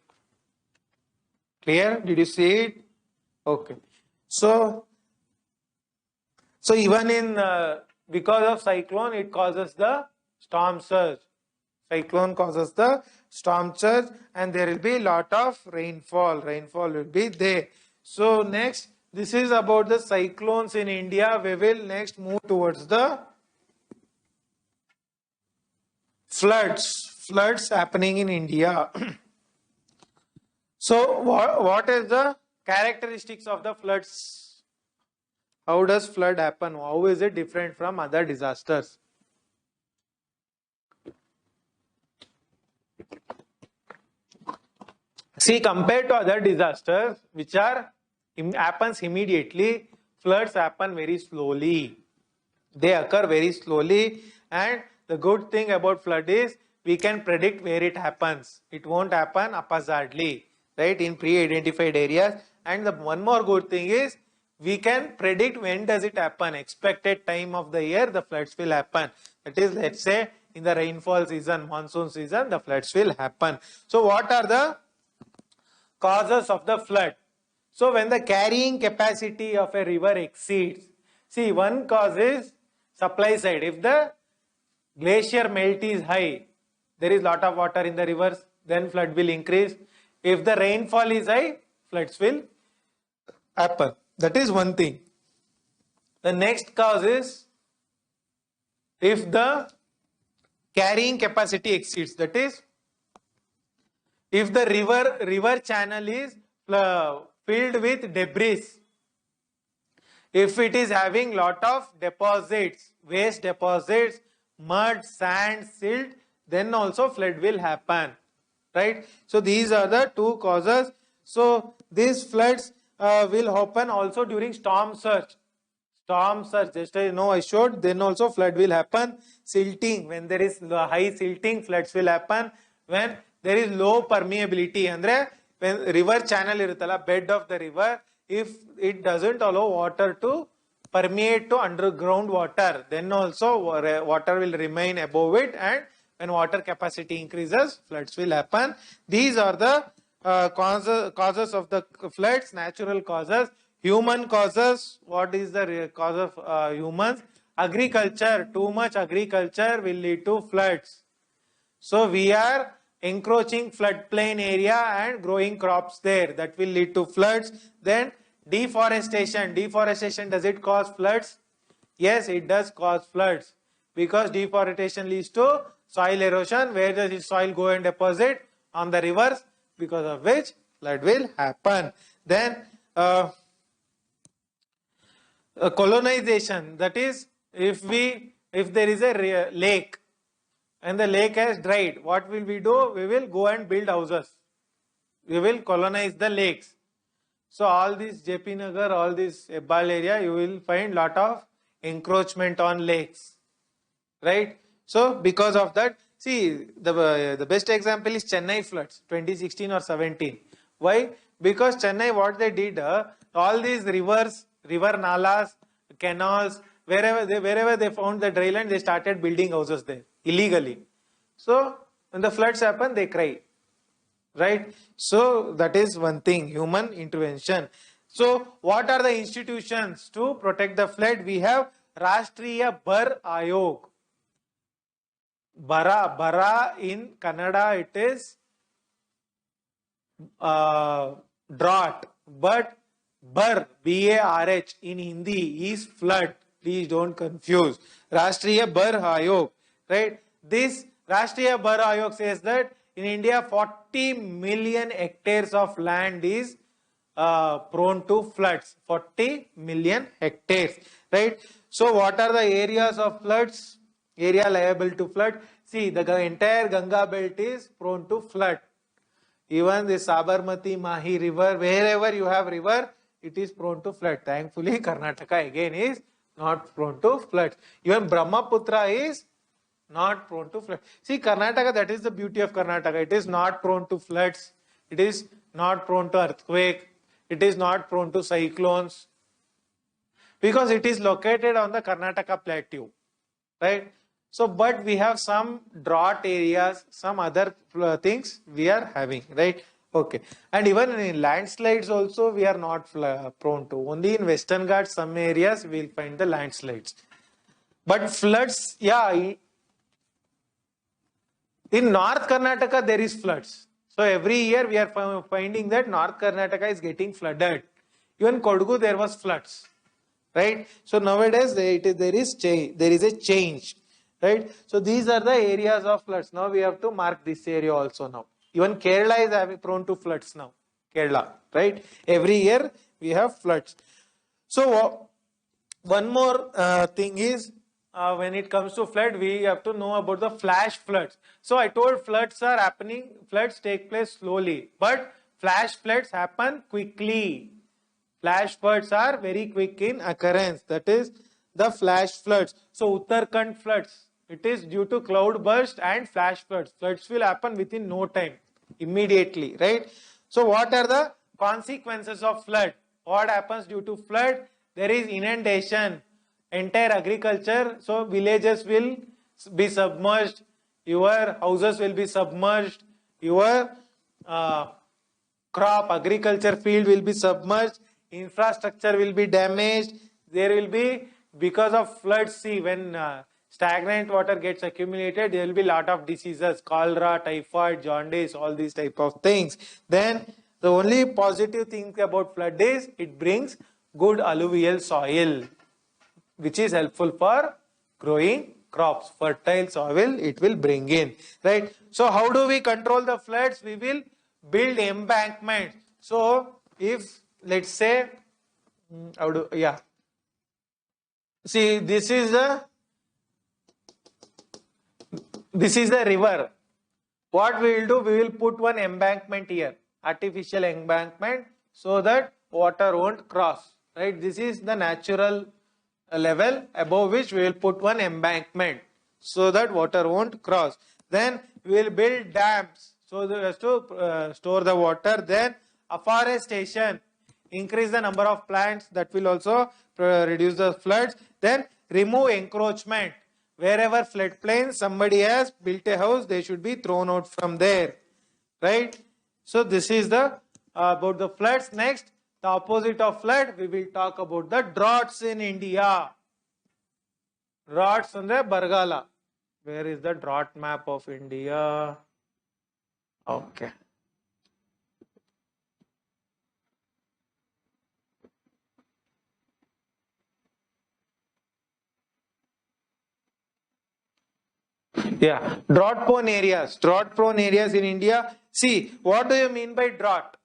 Clear? Did you see it? Okay. So even in because of cyclone, it causes the storm surge. Cyclone causes the storm surge, and there will be a lot of rainfall. Rainfall will be there. So next, this is about the cyclones in India. We will next move towards the floods happening in India. So what is the characteristics of the floods? How does flood happen? How is it different from other disasters? See, compared to other disasters, which are happens immediately, floods happen very slowly. They occur very slowly, and the good thing about flood is we can predict where it happens. It won't happen haphazardly, right, in pre-identified areas. And the one more good thing is we can predict when does it happen, expected time of the year the floods will happen. That is, let's say in the rainfall season, monsoon season, the floods will happen. So what are the causes of the flood? So when the carrying capacity of a river exceeds, see, one cause is supply side. If the glacier melt is high, there is lot of water in the rivers, then flood will increase. If the rainfall is high, floods will happen. That is one thing. The next cause is if the carrying capacity exceeds, that is, if the river channel is filled with debris, if it is having lot of deposits, waste deposits, mud, sand, silt, then also flood will happen, right? So these are the two causes. So these floods will happen also during storm surge. Storm surge, just as you know I showed, then also flood will happen. Silting, when there is high silting, floods will happen. When there is low permeability, andre when river channel iruttala, bed of the river, if it doesn't allow water to permeate to underground water, then also water will remain above it, and when water capacity increases, floods will happen. These are the causes of the floods, natural causes. Human causes, what is the cause of humans? Agriculture, too much agriculture will lead to floods. So we are encroaching floodplain area and growing crops there, that will lead to floods. Then deforestation, does it cause floods? Yes, it does cause floods, because deforestation leads to soil erosion. Where does the soil go and deposit? On the rivers, because of which flood will happen. Then colonization, that is, if there is a lake and the lake has dried, what will we do? We will go and build houses. We will colonize the lakes. So all this JP Nagar, all this Ebbal area, you will find lot of encroachment on lakes, right? So because of that, see, the best example is Chennai floods, 2016 or 17. Why? Because Chennai, what they did, all these rivers, river nalas, canals, wherever they found the dry land, they started building houses there illegally. So when the floods happen, they cry, right? So that is one thing, human intervention. So what are the institutions to protect the flood? We have Rashtriya Bar Ayog. Bara in Kannada it is drought, but Bar, B-A-R-H in Hindi is flood. Please don't confuse. Rashtriya Bar Ayog, right? This Rashtriya Bar Ayog says that in India 40 million hectares of land is prone to floods. 40 million hectares, right? So what are the areas of floods? Area liable to flood. See, the entire Ganga belt is prone to flood. Even the Sabarmati, Mahi river, wherever you have river, it is prone to flood. Thankfully, Karnataka again is not prone to flood. Even Brahmaputra is not prone to flood. See, Karnataka, that is the beauty of Karnataka. It is not prone to floods. It is not prone to earthquake. It is not prone to cyclones. Because it is located on the Karnataka plateau, right? So, but we have some drought areas, some other things we are having, right? Okay. And even in landslides also we are not prone to. Only in Western Ghats, some areas we will find the landslides. But floods, yeah, in North Karnataka there is floods. So every year we are finding that North Karnataka is getting flooded. Even Kodagu there was floods, right? So nowadays there is a change. Right? So these are the areas of floods. Now we have to mark this area also now. Even Kerala is prone to floods now. Kerala, right? Every year we have floods. So One more thing is, when it comes to flood, we have to know about the flash floods. So I told floods are happening, floods take place slowly, but flash floods happen quickly. Flash floods are very quick in occurrence. That is the flash floods. So Uttarakhand floods, it is due to cloud burst and flash floods. Floods will happen within no time, immediately, right? So what are the consequences of flood? What happens due to flood? There is inundation, entire agriculture. So villages will be submerged. Your houses will be submerged. Your crop, agriculture field will be submerged, infrastructure will be damaged, there will be, because of floods, see when stagnant water gets accumulated, there will be lot of diseases, cholera, typhoid, jaundice, all these type of things. Then the only positive thing about flood is it brings good alluvial soil, which is helpful for growing crops. Fertile soil it will bring in, right? So how do we control the floods? We will build embankments. So if let's say, how do, yeah, see this is the river. What we will do, we will put one embankment here, artificial embankment, so that water won't cross, right? This is the natural level above which we will put one embankment so that water won't cross. Then we will build dams so that as to store the water. Then afforestation, increase the number of plants, that will also reduce the floods. Then remove encroachment. Wherever floodplain somebody has built a house, they should be thrown out from there, right? So this is the about the floods. Next, the opposite of flood, we will talk about the droughts in India. Droughts andre Bargala. Where is the drought map of India? Okay. Yeah, drought prone areas. Drought prone areas in India. See, what do you mean by drought?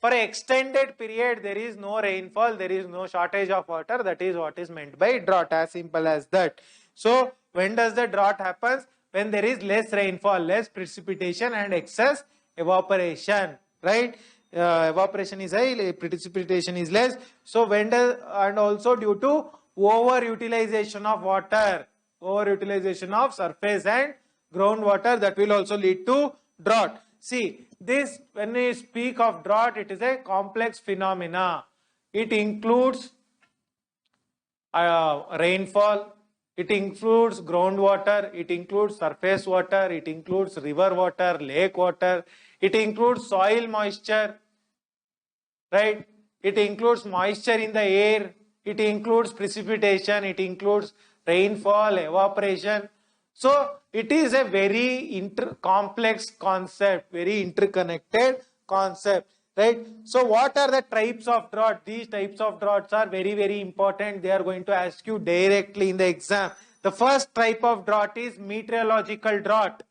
For an extended period, there is no rainfall, there is no shortage of water. That is what is meant by drought, as simple as that. So, when does the drought happen? When there is less rainfall, less precipitation and excess evaporation, right? Evaporation is high, precipitation is less. So, when does, and also due to overutilization of water, overutilization of surface and groundwater, that will also lead to drought. See, this, when we speak of drought, it is a complex phenomena. It includes rainfall, it includes groundwater, it includes surface water, it includes river water, lake water, it includes soil moisture, right? It includes moisture in the air, it includes precipitation, it includes rainfall, evaporation. So it is a very complex concept, very interconnected concept, right? So what are the types of drought? These types of droughts are very, very important. They are going to ask you directly in the exam. The first type of drought is meteorological drought.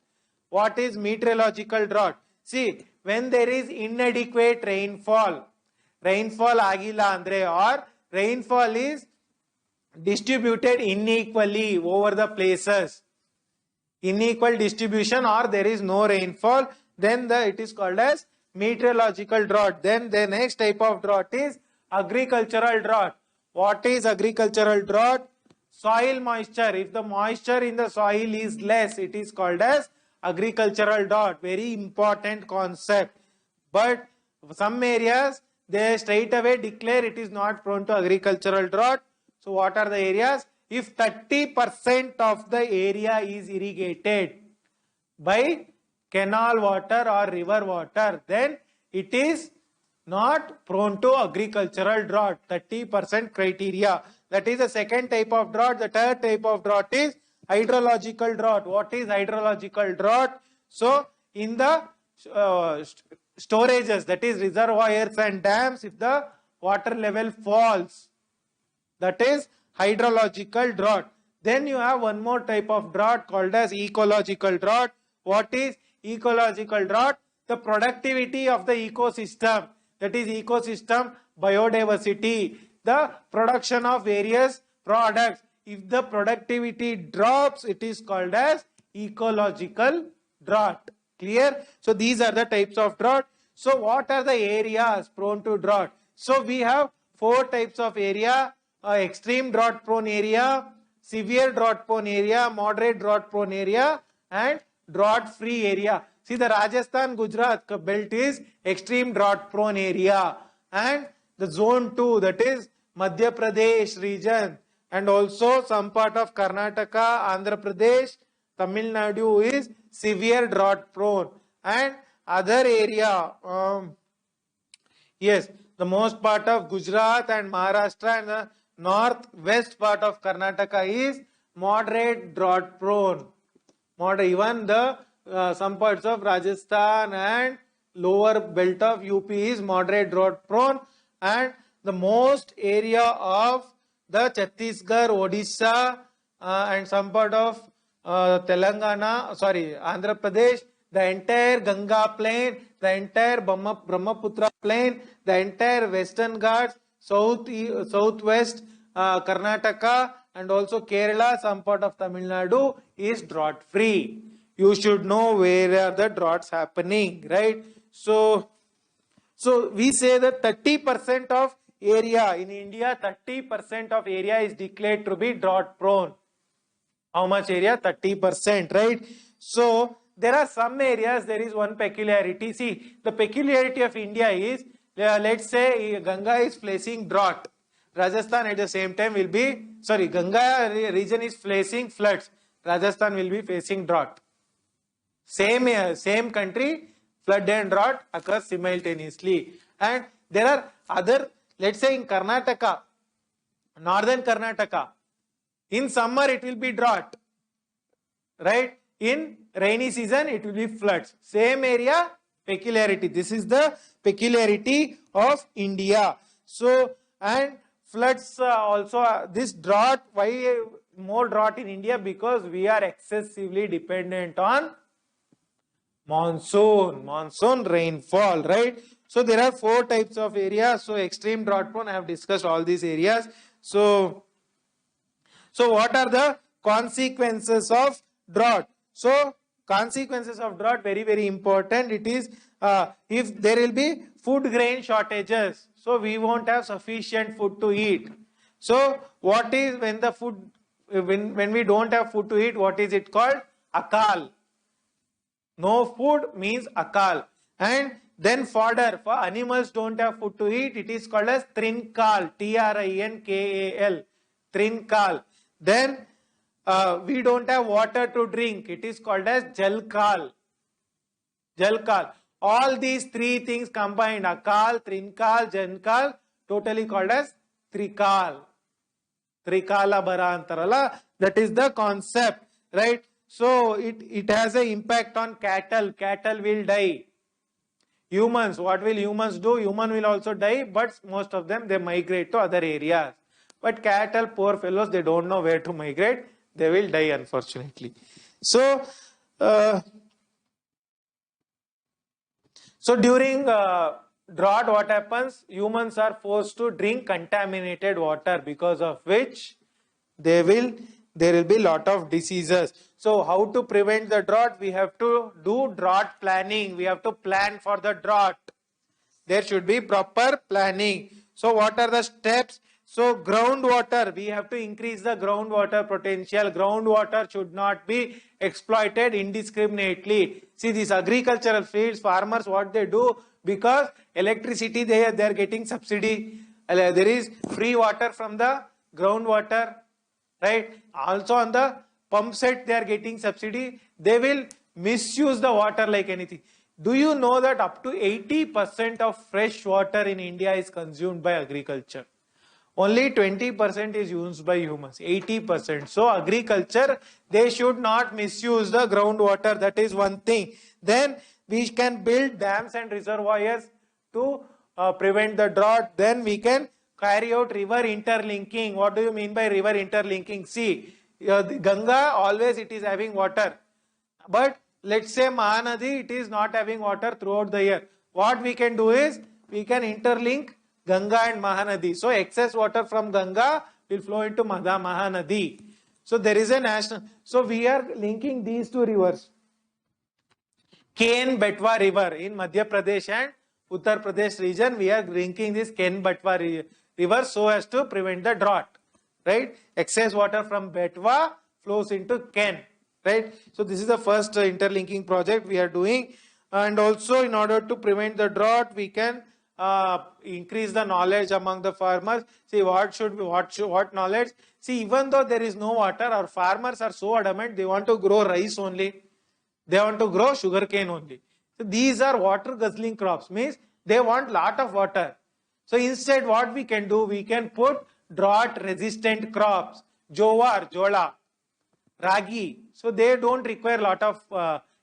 What is meteorological drought? See, when there is inadequate rainfall, rainfall agila andre, or rainfall is distributed unequally over the places, unequal distribution, or there is no rainfall, then it is called as meteorological drought. Then the next type of drought is agricultural drought. What is agricultural drought? Soil moisture. If the moisture in the soil is less, it is called as agricultural drought. Very important concept. But some areas, they straight away declare it is not prone to agricultural drought. So what are the areas? If 30% of the area is irrigated by canal water or river water, then it is not prone to agricultural drought. 30% criteria. That is the second type of drought. The third type of drought is hydrological drought. What is hydrological drought? So in the storages, that is reservoirs and dams, if the water level falls, that is hydrological drought. Then you have one more type of drought called as ecological drought. What is ecological drought? The productivity of the ecosystem, that is ecosystem biodiversity. the production of various products. If the productivity drops, it is called as ecological drought. Clear? So these are the types of drought. So what are the areas prone to drought? So we have four types of area: extreme drought prone area, severe drought prone area, moderate drought prone area, and drought free area. See, the Rajasthan Gujarat belt is extreme drought prone area, and the zone 2, that is Madhya Pradesh region, and also some part of Karnataka, Andhra Pradesh, Tamil Nadu is severe drought prone, and other area, yes, the most part of Gujarat and Maharashtra and the northwest part of Karnataka is moderate drought prone. Even the some parts of Rajasthan and lower belt of UP is moderate drought prone, and the most area of the Chhattisgarh, Odisha, and some part of Telangana, sorry, Andhra Pradesh, the entire Ganga plain, the entire Brahmaputra plain, the entire Western Ghats, southwest Karnataka, and also Kerala, some part of Tamil Nadu is drought free. You should know where are the droughts happening, right? So we say that 30% of area in India, 30% of area is declared to be drought prone. How much area? 30%, right? So there are some areas, there is one peculiarity. See, the peculiarity of India is, let's say Ganga is facing drought. Rajasthan at the same time will be, sorry, Ganga region is facing floods. Rajasthan will be facing drought. Same country, flood and drought occurs simultaneously. And there are other, let's say in Karnataka, northern Karnataka, in summer it will be drought, right? In rainy season it will be floods. Same area, peculiarity. This is the peculiarity of India. So, and floods also, this drought, why more drought in India? Because we are excessively dependent on monsoon rainfall, right? So there are four types of areas. So extreme drought prone, I have discussed all these areas. So what are the consequences of drought? So consequences of drought, very, very important. It is if there will be food grain shortages, so we won't have sufficient food to eat. So what is when the food, when we don't have food to eat, what is it called? Akal. No food means akal. And then fodder, for animals don't have food to eat, it is called as trinkal, Trinkal, trinkal. Then we don't have water to drink, it is called as jalkal. All these three things combined, akal, trinkal, jankal, totally called as trikal. Trikala barantarala, that is the concept, right? So it has an impact on cattle. Cattle will die. Humans, what will humans do? Human will also die, but most of them, they migrate to other areas. But cattle, poor fellows, they don't know where to migrate. They will die, unfortunately. So during drought, what happens? Humans are forced to drink contaminated water, because of which there will be lot of diseases. So how to prevent the drought? We have to do drought planning. We have to plan for the drought. There should be proper planning. So what are the steps? So groundwater, we have to increase the groundwater potential. Groundwater should not be exploited indiscriminately. See, these agricultural fields, farmers, what they do, because electricity they are getting subsidy. There is free water from the groundwater, right? Also on the pump set they are getting subsidy. They will misuse the water like anything. Do you know that up to 80% of fresh water in India is consumed by agriculture? Only 20% is used by humans, 80%. So agriculture, they should not misuse the groundwater. That is one thing. Then we can build dams and reservoirs to prevent the drought. Then we can carry out river interlinking. What do you mean by river interlinking? See, Ganga, always it is having water. But let's say Mahanadi, it is not having water throughout the year. What we can do is, we can interlink Ganga and Mahanadi. So excess water from Ganga will flow into Mahanadi. So there is a national. So we are linking these two rivers. Ken Betwa River in Madhya Pradesh and Uttar Pradesh region. We are linking this Ken Betwa River so as to prevent the drought. Right? Excess water from Betwa flows into Ken. Right? So this is the first interlinking project we are doing. And also in order to prevent the drought, we can increase the knowledge among the farmers. See what knowledge? See, even though there is no water, our farmers are so adamant they want to grow rice only. They want to grow sugarcane only. So these are water guzzling crops, means they want lot of water. So instead what we can do, we can put drought resistant crops, jowar, jola, ragi. So they don't require lot of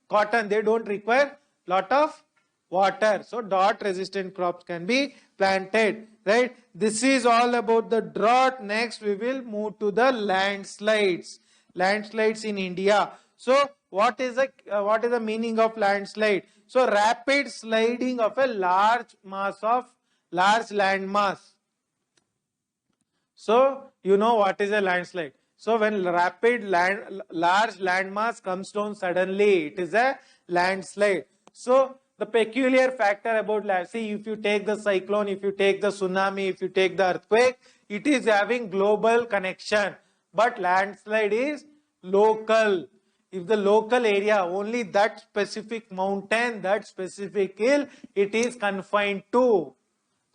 cotton, they don't require lot of water. So drought resistant crops can be planted, right? This is all about the drought. Next we will move to the landslides. Landslides in India. So what is the meaning of landslide? So rapid sliding of a large land mass. So you know what is a landslide. So when large landmass comes down suddenly, it is a landslide. So the peculiar factor about land, see, if you take the cyclone, if you take the tsunami, if you take the earthquake, it is having global connection. But landslide is local. If the local area, only that specific mountain, that specific hill, it is confined to,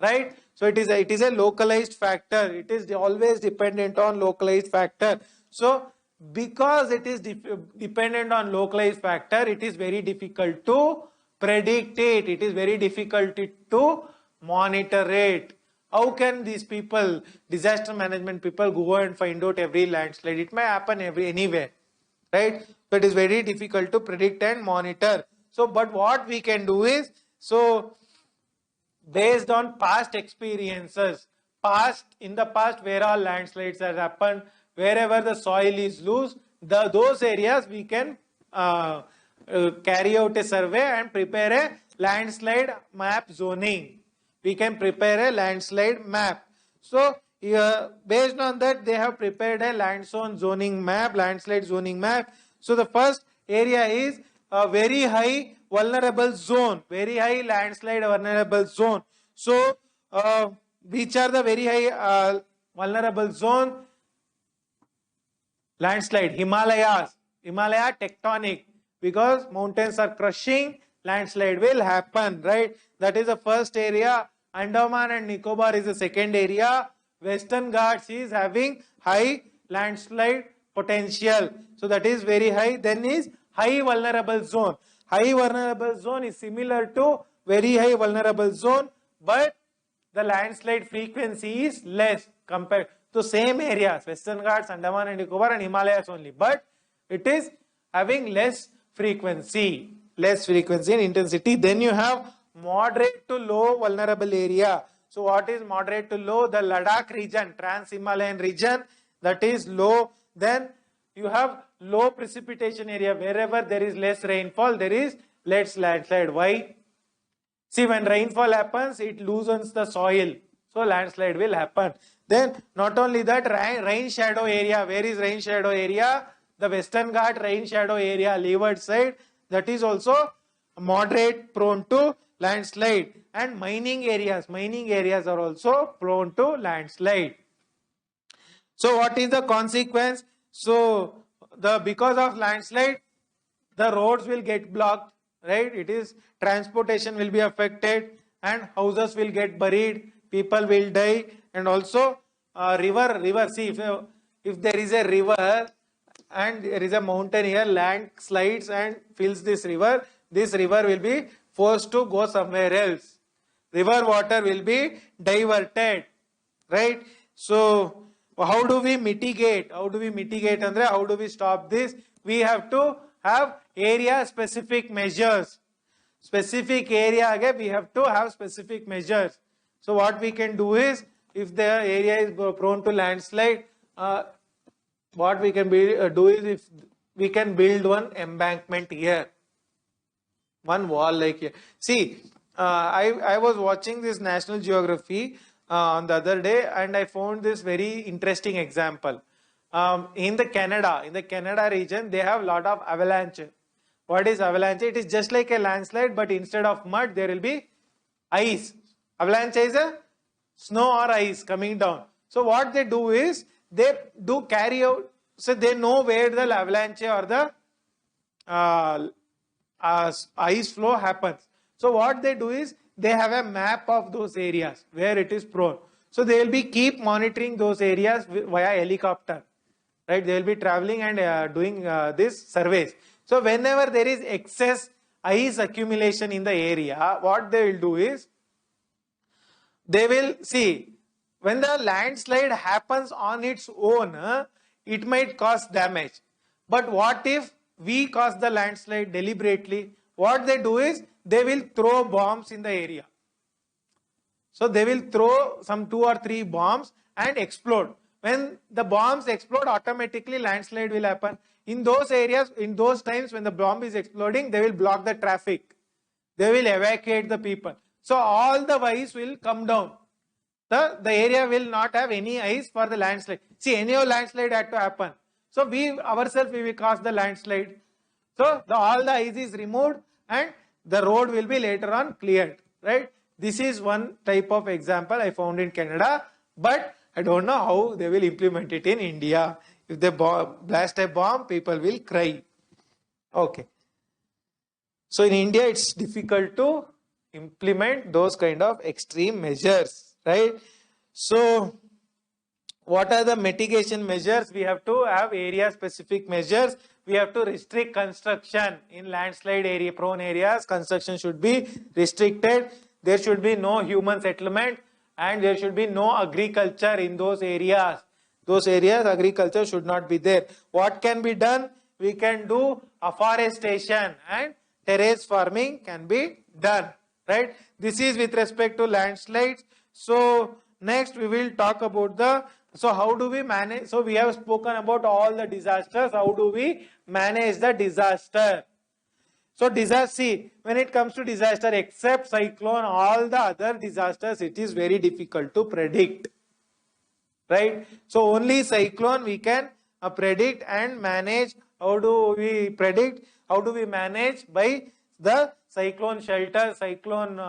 right? So it is a localized factor. It is always dependent on localized factor. So because it is dependent on localized factor, it is very difficult to predict it. It is very difficult to monitor it. How can these people, disaster management people, go and find out every landslide? It may happen anywhere, right? So it is very difficult to predict and monitor. So, but what we can do is, so based on past experiences, in the past where all landslides have happened, wherever the soil is loose, those areas we can carry out a survey and prepare a landslide map zoning. We can prepare a landslide map. So based on that, they have prepared a landslide zoning map. So the first area is a very high vulnerable zone, very high landslide vulnerable zone. So which are the very high vulnerable zone? Landslide, Himalaya tectonic, because mountains are crushing, landslide will happen, right? That is the first area. Andaman and Nicobar is the second area. Western Ghats is having high landslide potential. So that is very high. Then is high vulnerable zone. High vulnerable zone is similar to very high vulnerable zone, but the landslide frequency is less compared to same areas, Western Ghats, Andaman and Nicobar and Himalayas only. But it is having less frequency in intensity. Then you have moderate to low vulnerable area. So what is moderate to low? The Ladakh region, Trans-Himalayan region, that is low. Then you have low precipitation area. Wherever there is less rainfall, there is less landslide. Why? See, when rainfall happens, it loosens the soil. So landslide will happen. Then not only that, rain shadow area. Where is rain shadow area? The Western Ghat rain shadow area, leeward side, that is also moderate prone to landslide. And mining areas are also prone to landslide. So what is the consequence? So because of landslide, the roads will get blocked, right? It is transportation will be affected and houses will get buried, people will die, and also river. See, if there is a river and there is a mountain here, land slides and fills this river will be forced to go somewhere else. River water will be diverted, right? So how do we mitigate? How do we stop this? We have to have area specific measures. Specific area again, we have to have specific measures. So what we can do is, if the area is prone to landslide, what we can do is, if we can build one embankment here, one wall like here. See, I was watching this National Geography. on the other day, and I found this very interesting example. In the Canada region, they have a lot of avalanche. What is avalanche? It is just like a landslide, but instead of mud, there will be ice. Avalanche is a snow or ice coming down. So what they do is, they do carry out, so they know where the avalanche or the ice flow happens. So what they do is, they have a map of those areas where it is prone. So they will be keep monitoring those areas via helicopter, right? They will be traveling and doing this surveys. So whenever there is excess ice accumulation in the area, what they will do is, they will see, when the landslide happens on its own, it might cause damage. But what if we cause the landslide deliberately? What they do is, they will throw bombs in the area. So they will throw some 2 or 3 bombs and explode. When the bombs explode, automatically landslide will happen. In those areas, in those times when the bomb is exploding, they will block the traffic. They will evacuate the people. So all the ice will come down. The area will not have any ice for the landslide. See, any landslide had to happen. So we ourselves, we will cause the landslide. So all the ice is removed and the road will be later on cleared, right? This is one type of example I found in Canada, but I don't know how they will implement it in India. If they blast a bomb, people will cry. Okay. So in India, it's difficult to implement those kind of extreme measures, right? So what are the mitigation measures? We have to have area specific measures. We have to restrict construction in landslide area prone areas. Construction should be restricted. There should be no human settlement, and there should be no agriculture in those areas. Those areas, agriculture should not be there. What can be done? We can do afforestation and terrace farming can be done, right? This is with respect to landslides. So next we will talk about so how do we manage? So we have spoken about all the disasters. How do we manage the disaster? So see, when it comes to disaster, except cyclone, all the other disasters, it is very difficult to predict, right? So only cyclone we can predict and manage. How do we predict? How do we manage? By the cyclone shelter, cyclone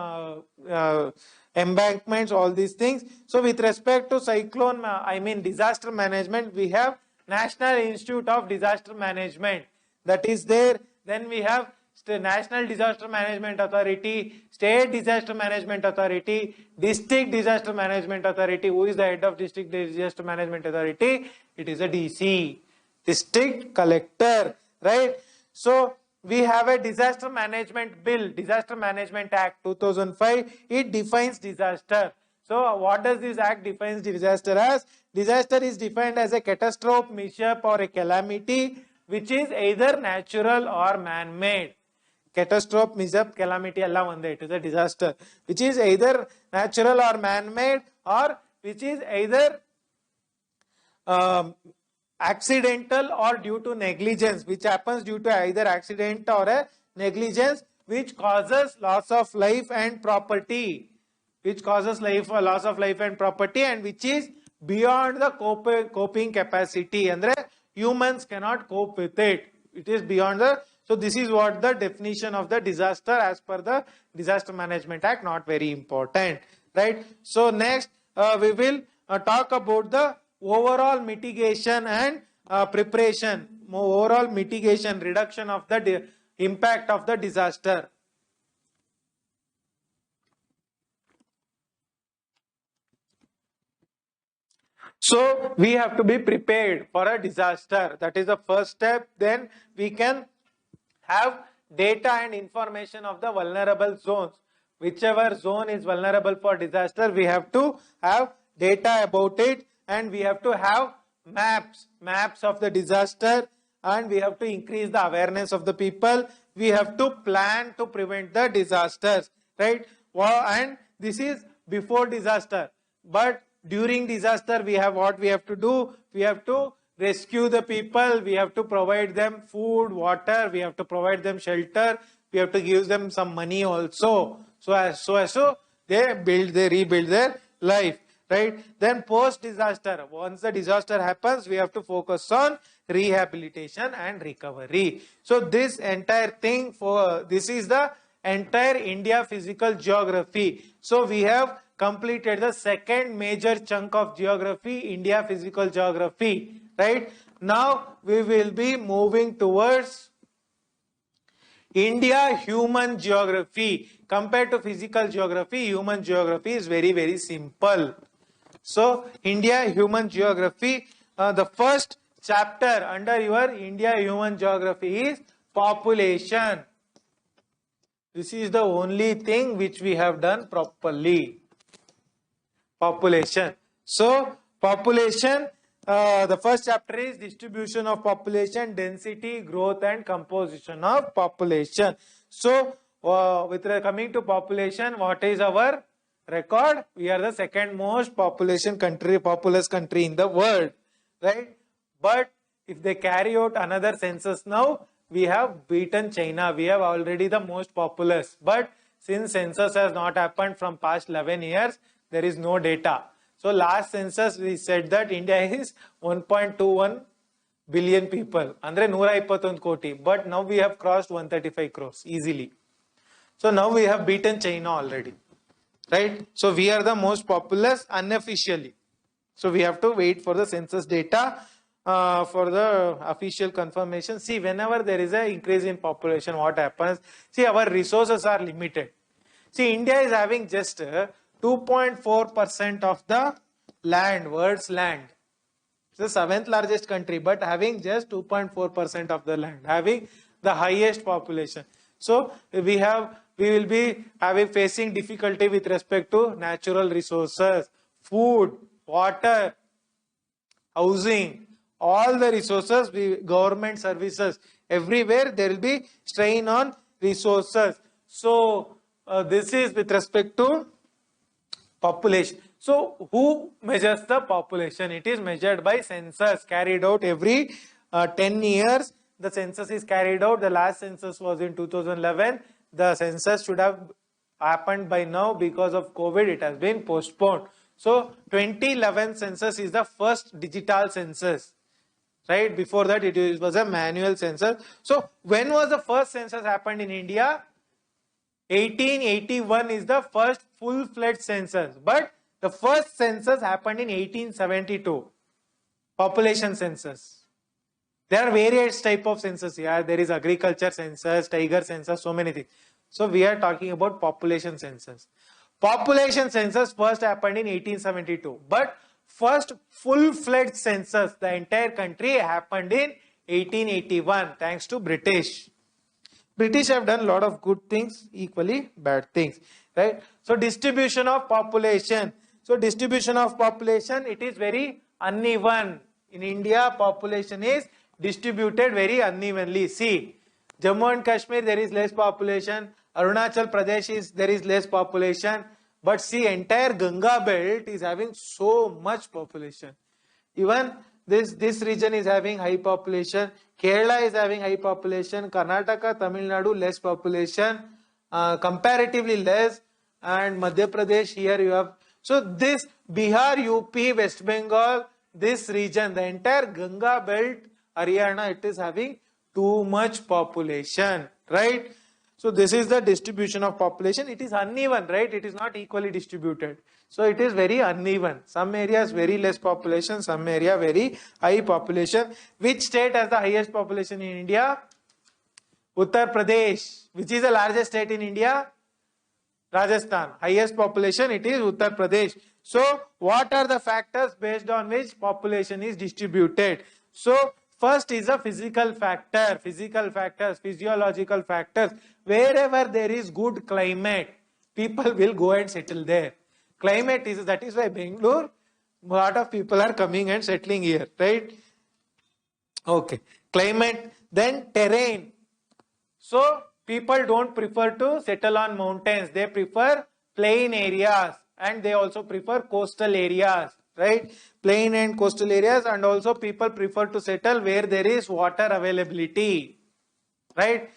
embankments, all these things. So with respect to cyclone, disaster management, we have National Institute of Disaster Management, that is there. Then we have National Disaster Management Authority, State Disaster Management Authority, District Disaster Management Authority. Who is the head of District Disaster Management Authority? It is a DC, District Collector, right? So we have a Disaster Management Bill, Disaster Management Act 2005. It defines disaster. So what does this act defines disaster as? Disaster is defined as a catastrophe, mishap or a calamity which is either natural or man-made. Catastrophe, mishap, calamity, Allah one day. It is a disaster which is either natural or man-made, or which is either accidental or due to negligence, which happens due to either accident or a negligence, which causes loss of life and property, loss of life and property, and which is beyond the coping capacity. And humans cannot cope with it. It is beyond the. So this is what the definition of the disaster as per the Disaster Management Act. Not very important, right? So next we will talk about the overall mitigation and preparation, overall mitigation, reduction of the impact of the disaster. So we have to be prepared for a disaster. That is the first step. Then we can have data and information of the vulnerable zones. Whichever zone is vulnerable for disaster, we have to have data about it, and we have to have maps of the disaster, and we have to increase the awareness of the people. We have to plan to prevent the disasters, right? And this is before disaster. But during disaster, we have what we have to do? We have to rescue the people. We have to provide them food, water. We have to provide them shelter. We have to give them some money also. So they rebuild their life. right? Then post disaster, once the disaster happens, we have to focus on rehabilitation and recovery. So this entire thing, for this is the entire India physical geography. So we have completed the second major chunk of geography, India physical geography, right? Now we will be moving towards India human geography. Compared to physical geography, human geography is very, very simple. So, India human geography, the first chapter under your India human geography is population. This is the only thing which we have done properly. Population. So, population, the first chapter is distribution of population, density, growth and composition of population. So, coming to population, what is our record? We are the second most populous country in the world, right? But if they carry out another census now, we have beaten China. We have already the most populous. But since census has not happened from past 11 years, there is no data. So last census we said that India is 1.21 billion people. Andre 121 koti. But now we have crossed 135 crores easily. So now we have beaten China already. Right? So we are the most populous unofficially. So we have to wait for the census data for the official confirmation. See, whenever there is an increase in population, what happens? See, our resources are limited. See, India is having just 2.4% of the land, world's land. It's the seventh largest country, but having just 2.4% of the land, having the highest population. So we will be facing difficulty with respect to natural resources, food, water, housing, all the resources, government services, everywhere there will be strain on resources. So this is with respect to population. So who measures the population? It is measured by census carried out every 10 years. The census is carried out. The last census was in 2011. The census should have happened by now. Because of COVID, it has been postponed. So 2011 census is the first digital census. Right? Before that, it was a manual census. So when was the first census happened in India? 1881 is the first full-fledged census. But the first census happened in 1872. Population census. There are various types of census here. There is agriculture census, tiger census, so many things. So we are talking about population census. Population census first happened in 1872. But first full-fledged census, the entire country, happened in 1881 thanks to British. British have done a lot of good things, equally bad things, right? So distribution of population. So distribution of population, it is very uneven. In India, population is distributed very unevenly. See, Jammu and Kashmir, there is less population. Arunachal Pradesh, there is less population. But see, entire Ganga belt is having so much population. Even this region is having high population. Kerala is having high population. Karnataka, Tamil Nadu, less population. Comparatively less. And Madhya Pradesh, here you have. So this Bihar, UP, West Bengal, this region, the entire Ganga belt, Haryana, it is having too much population, right? So this is the distribution of population. It is uneven, right? It is not equally distributed. So it is very uneven. Some areas very less population, some area very high population. Which state has the highest population in India? Uttar Pradesh. Which is the largest state in India? Rajasthan. Highest population, it is Uttar Pradesh. So what are the factors based on which population is distributed? So first is a physical factor, physical factors, physiological factors. Wherever there is good climate, people will go and settle there. Climate is, that is why Bangalore, a lot of people are coming and settling here, right? Okay. Climate, then terrain. So people don't prefer to settle on mountains. They prefer plain areas and they also prefer coastal areas, right? Plain and coastal areas, and also people prefer to settle where there is water availability, right?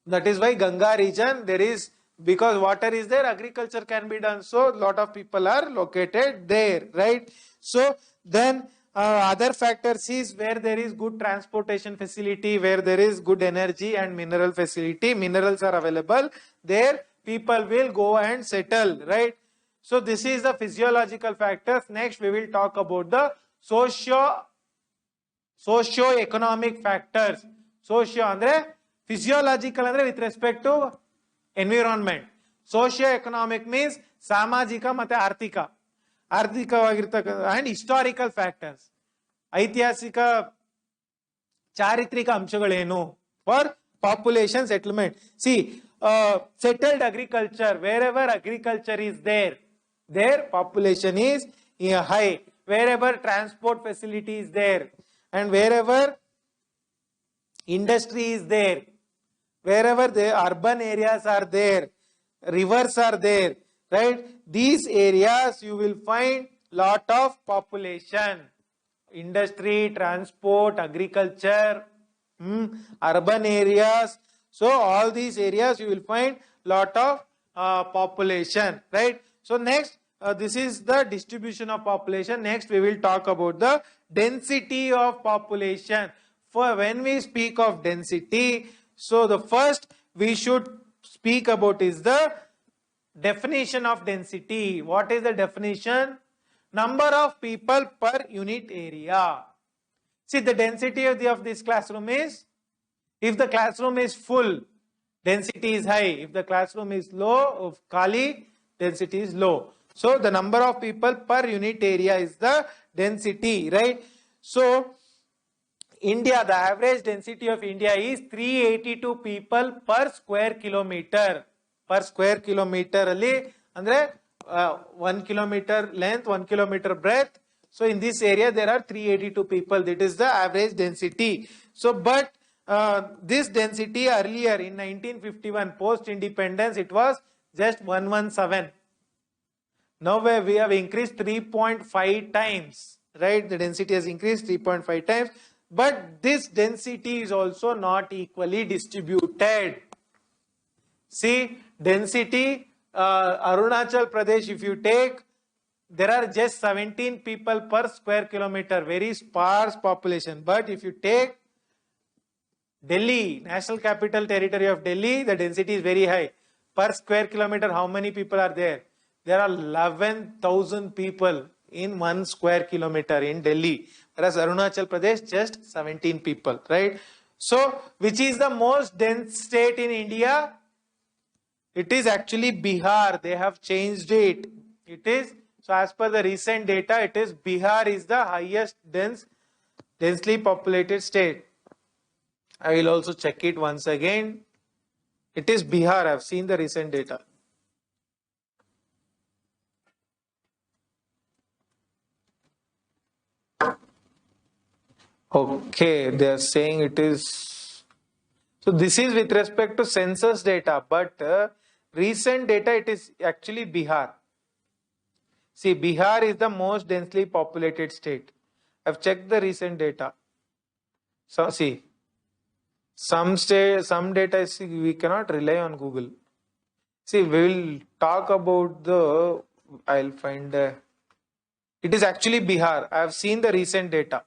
That is why Ganga region, there is Because water is there, agriculture can be done. So lot of people are located there, right? So then other factors is where there is good transportation facility, where there is good energy and mineral facility, minerals are available there, people will go and settle, right? So this is the physiological factors. Next we will talk about the socio-economic factors. Socio andre physiological andre with respect to environment. Socio-economic means ಸಾಮಾಜಿಕ ಮತ್ತೆ ಆರ್ಥಿಕವಾಗಿರ್ತಕ್ಕಂಥ and historical factors. ಐತಿಹಾಸಿಕ ಚಾರಿತ್ರಿಕ ಅಂಶಗಳೇನು for population settlement. See, settled agriculture, wherever agriculture is there, their population is high. Wherever transport facility is there, and wherever industry is there, wherever the urban areas are there, rivers are there, right? These areas you will find lot of population, industry, transport, agriculture, urban areas. So all these areas you will find lot of population, right? So next, this is the distribution of population. Next we will talk about the density of population. For when we speak of density, so the first we should speak about is the definition of density. What is the definition? Number of people per unit area. See, the density of this classroom is, if the classroom is full, density is high. If the classroom is low, of Kali, density is low. So the number of people per unit area is the density, right? So India, the average density of India is 382 people per square kilometer. Per square kilometer ali andre 1 kilometer length, 1 kilometer breadth. So in this area there are 382 people. That is the average density. So but this density earlier in 1951 post independence it was just 117. Now we have increased 3.5 times, right? The density has increased 3.5 times, but this density is also not equally distributed. See, density, Arunachal Pradesh, if you take, there are just 17 people per square kilometer, very sparse population. But if you take Delhi, National Capital Territory of Delhi, the density is very high. Per square kilometer, how many people are there? There are 11,000 people in 1 square kilometer in Delhi. Whereas Arunachal Pradesh, just 17 people, right? So, which is the most dense state in India? It is actually Bihar. They have changed it. It is, so as per the recent data, it is Bihar is the highest densely populated state. I will also check it once again. It is Bihar. I have seen the recent data. Okay, they are saying it is. So this is with respect to census data, but recent data it is actually Bihar. See, Bihar is the most densely populated state. I've checked the recent data. So see, some data is, we cannot rely on Google. See, we will talk about the. I'll find. It is actually Bihar. I have seen the recent data.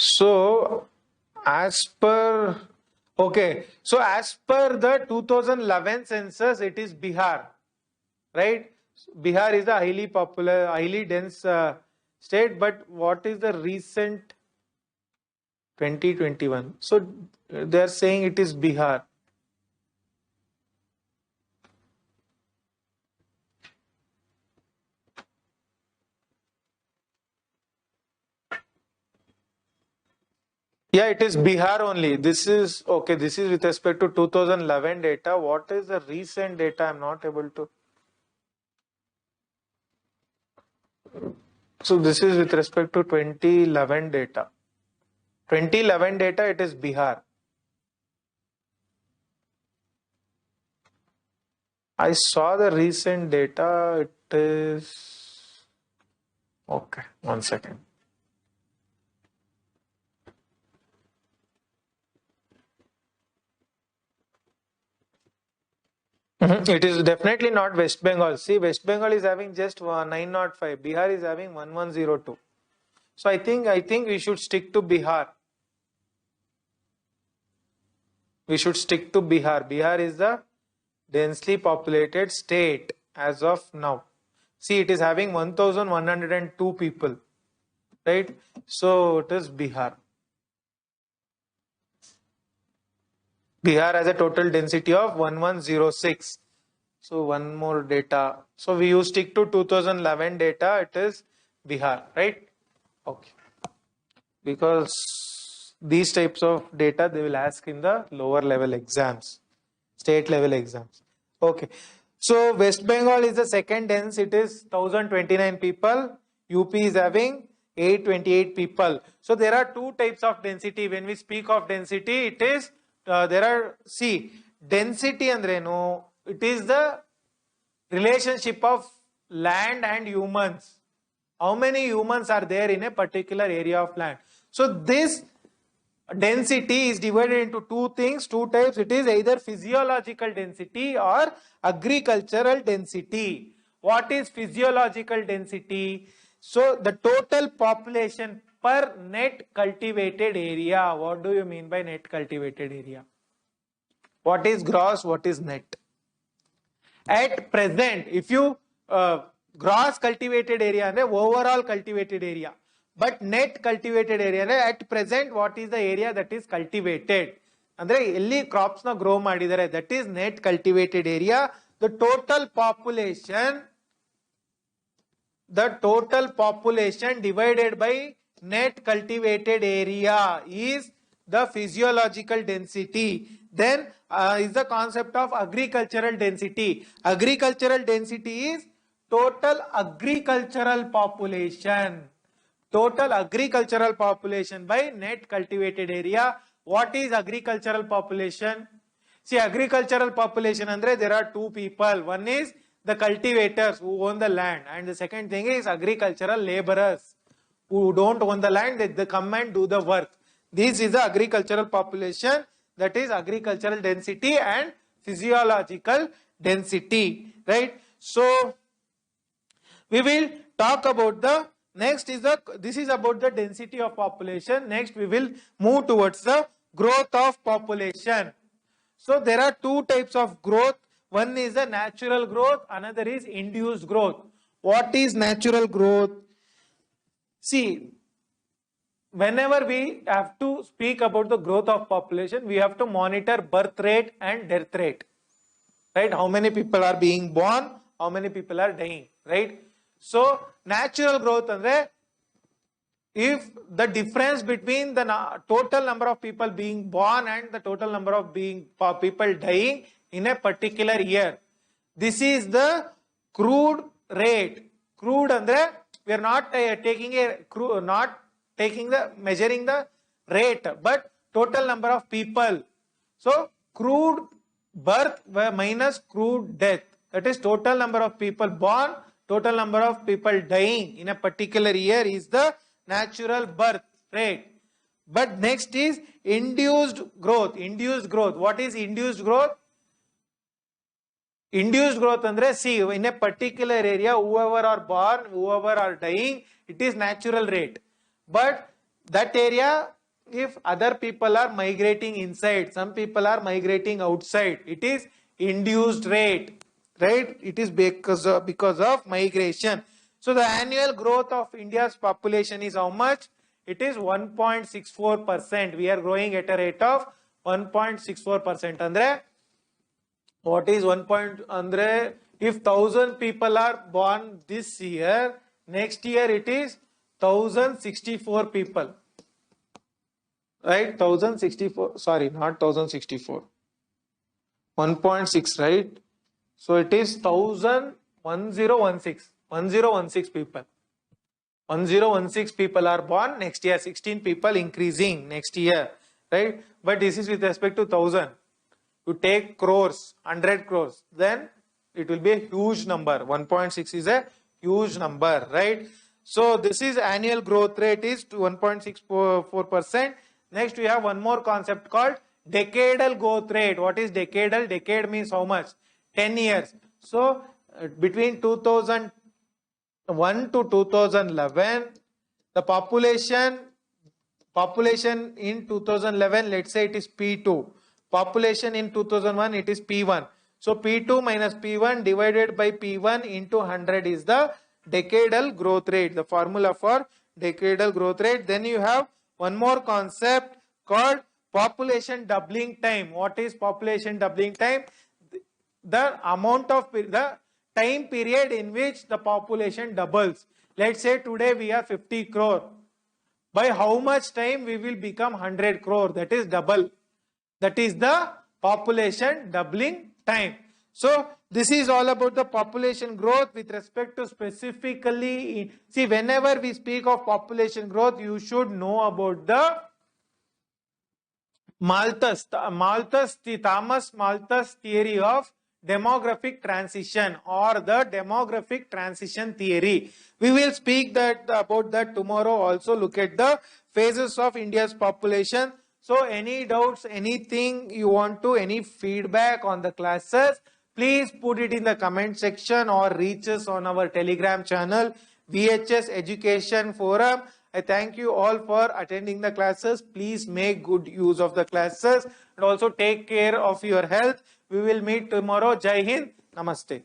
So, as per, okay, so as per the 2011 census, it is Bihar, right? Bihar is a highly popular, highly dense state, but what is the recent 2021? So, they are saying it is Bihar. Yeah, it is Bihar only. This is, okay, this is with respect to 2011 data. What is the recent data? I'm not able to. So this is with respect to 2011 data. 2011 data, it is Bihar. I saw the recent data. It is, Okay, 1 second. It is definitely not West Bengal. See, West Bengal is having just 905. Bihar is having 1102. So I think we should stick to Bihar. We should stick to Bihar. Bihar is the densely populated state as of now. See, it is having 1102 people, right? So it is Bihar. Bihar has a total density of 1106. So one more data. So we use stick to 2011 data. It is Bihar, right? Okay. Because these types of data they will ask in the lower level exams, state level exams. Okay. So West Bengal is the second dense. It is 1029 people. UP is having 828 people. So there are two types of density. When we speak of density, it is there are, see, density andrenu, it is the relationship of land and humans. How many humans are there in a particular area of land? So this density is divided into two things, two types. It is either physiological density or agricultural density. What is physiological density? So the total population per net cultivated area. What do you mean by net cultivated area? What is gross? What is net? At present, if you gross cultivated area and overall cultivated area, but net cultivated area at present, what is the area that is cultivated? Andre elli crops na grow madidare, that is net cultivated area. The total population divided by net cultivated area is the physiological density. Then is the concept of agricultural density. Agricultural density is total agricultural population. Total agricultural population by net cultivated area. What is agricultural population? See, agricultural population andre there are two people. One is the cultivators who own the land, and the second thing is agricultural laborers who don't own the land, they come and do the work. This is the agricultural population, that is agricultural density and physiological density, right? So we will talk about the next is the, this is about the density of population. Next we will move towards the growth of population. So there are two types of growth. One is the natural growth, another is induced growth. What is natural growth? See, whenever we have to speak about the growth of population, we have to monitor birth rate and death rate, right? How many people are being born, how many people are dying, right? So natural growth andre, if the difference between the total number of people being born and the total number of people dying in a particular year, this is the crude rate. Crude andre, we are not measuring the rate, but total number of people. So crude birth minus crude death, that is total number of people born, total number of people dying in a particular year is the natural birth rate. But next is induced growth. Induced growth. What is induced growth? Induced growth andre, see, in a particular area, whoever are born, whoever are dying, it is natural rate. But that area, if other people are migrating inside, some people are migrating outside, it is induced rate, right? It is because of migration. So the annual growth of India's population is how much? It is 1.64%. We are growing at a rate of 1.64%. Andre, what is 1 point andre? If 1000 people are born this year, next year it is 1064 people, right? 1064, sorry, not 1064, 1.6, right? So it is 1016 people. 1016 people are born next year, 16 people increasing next year, right? But this is with respect to 1000. You take crores, 100 crores, then it will be a huge number. 1.6 is a huge number, right? So this is annual growth rate is to 1.64%. Next we have one more concept called decadal growth rate. What is decadal? Decade means how much? 10 years. So between 2001 to 2011, the population in 2011, let's say it is P2. Population in 2001, it is P1. So P2 minus P1 divided by P1 into 100 is the decadal growth rate, the formula for decadal growth rate. Then you have one more concept called population doubling time. What is population doubling time? The amount of the time period in which the population doubles. Let's say today we are 50 crore. By how much time we will become 100 crore? That is double. That is the population doubling time. So this is all about the population growth with respect to specifically. See, whenever we speak of population growth, you should know about the Thomas Malthus theory of demographic transition or the demographic transition theory. We will speak about that tomorrow. Also look at the phases of India's population. So any doubts, anything you want to, any feedback on the classes, please put it in the comment section or reach us on our Telegram channel, VHS Education Forum. I thank you all for attending the classes. Please make good use of the classes and also take care of your health. We will meet tomorrow. Jai Hind. Namaste.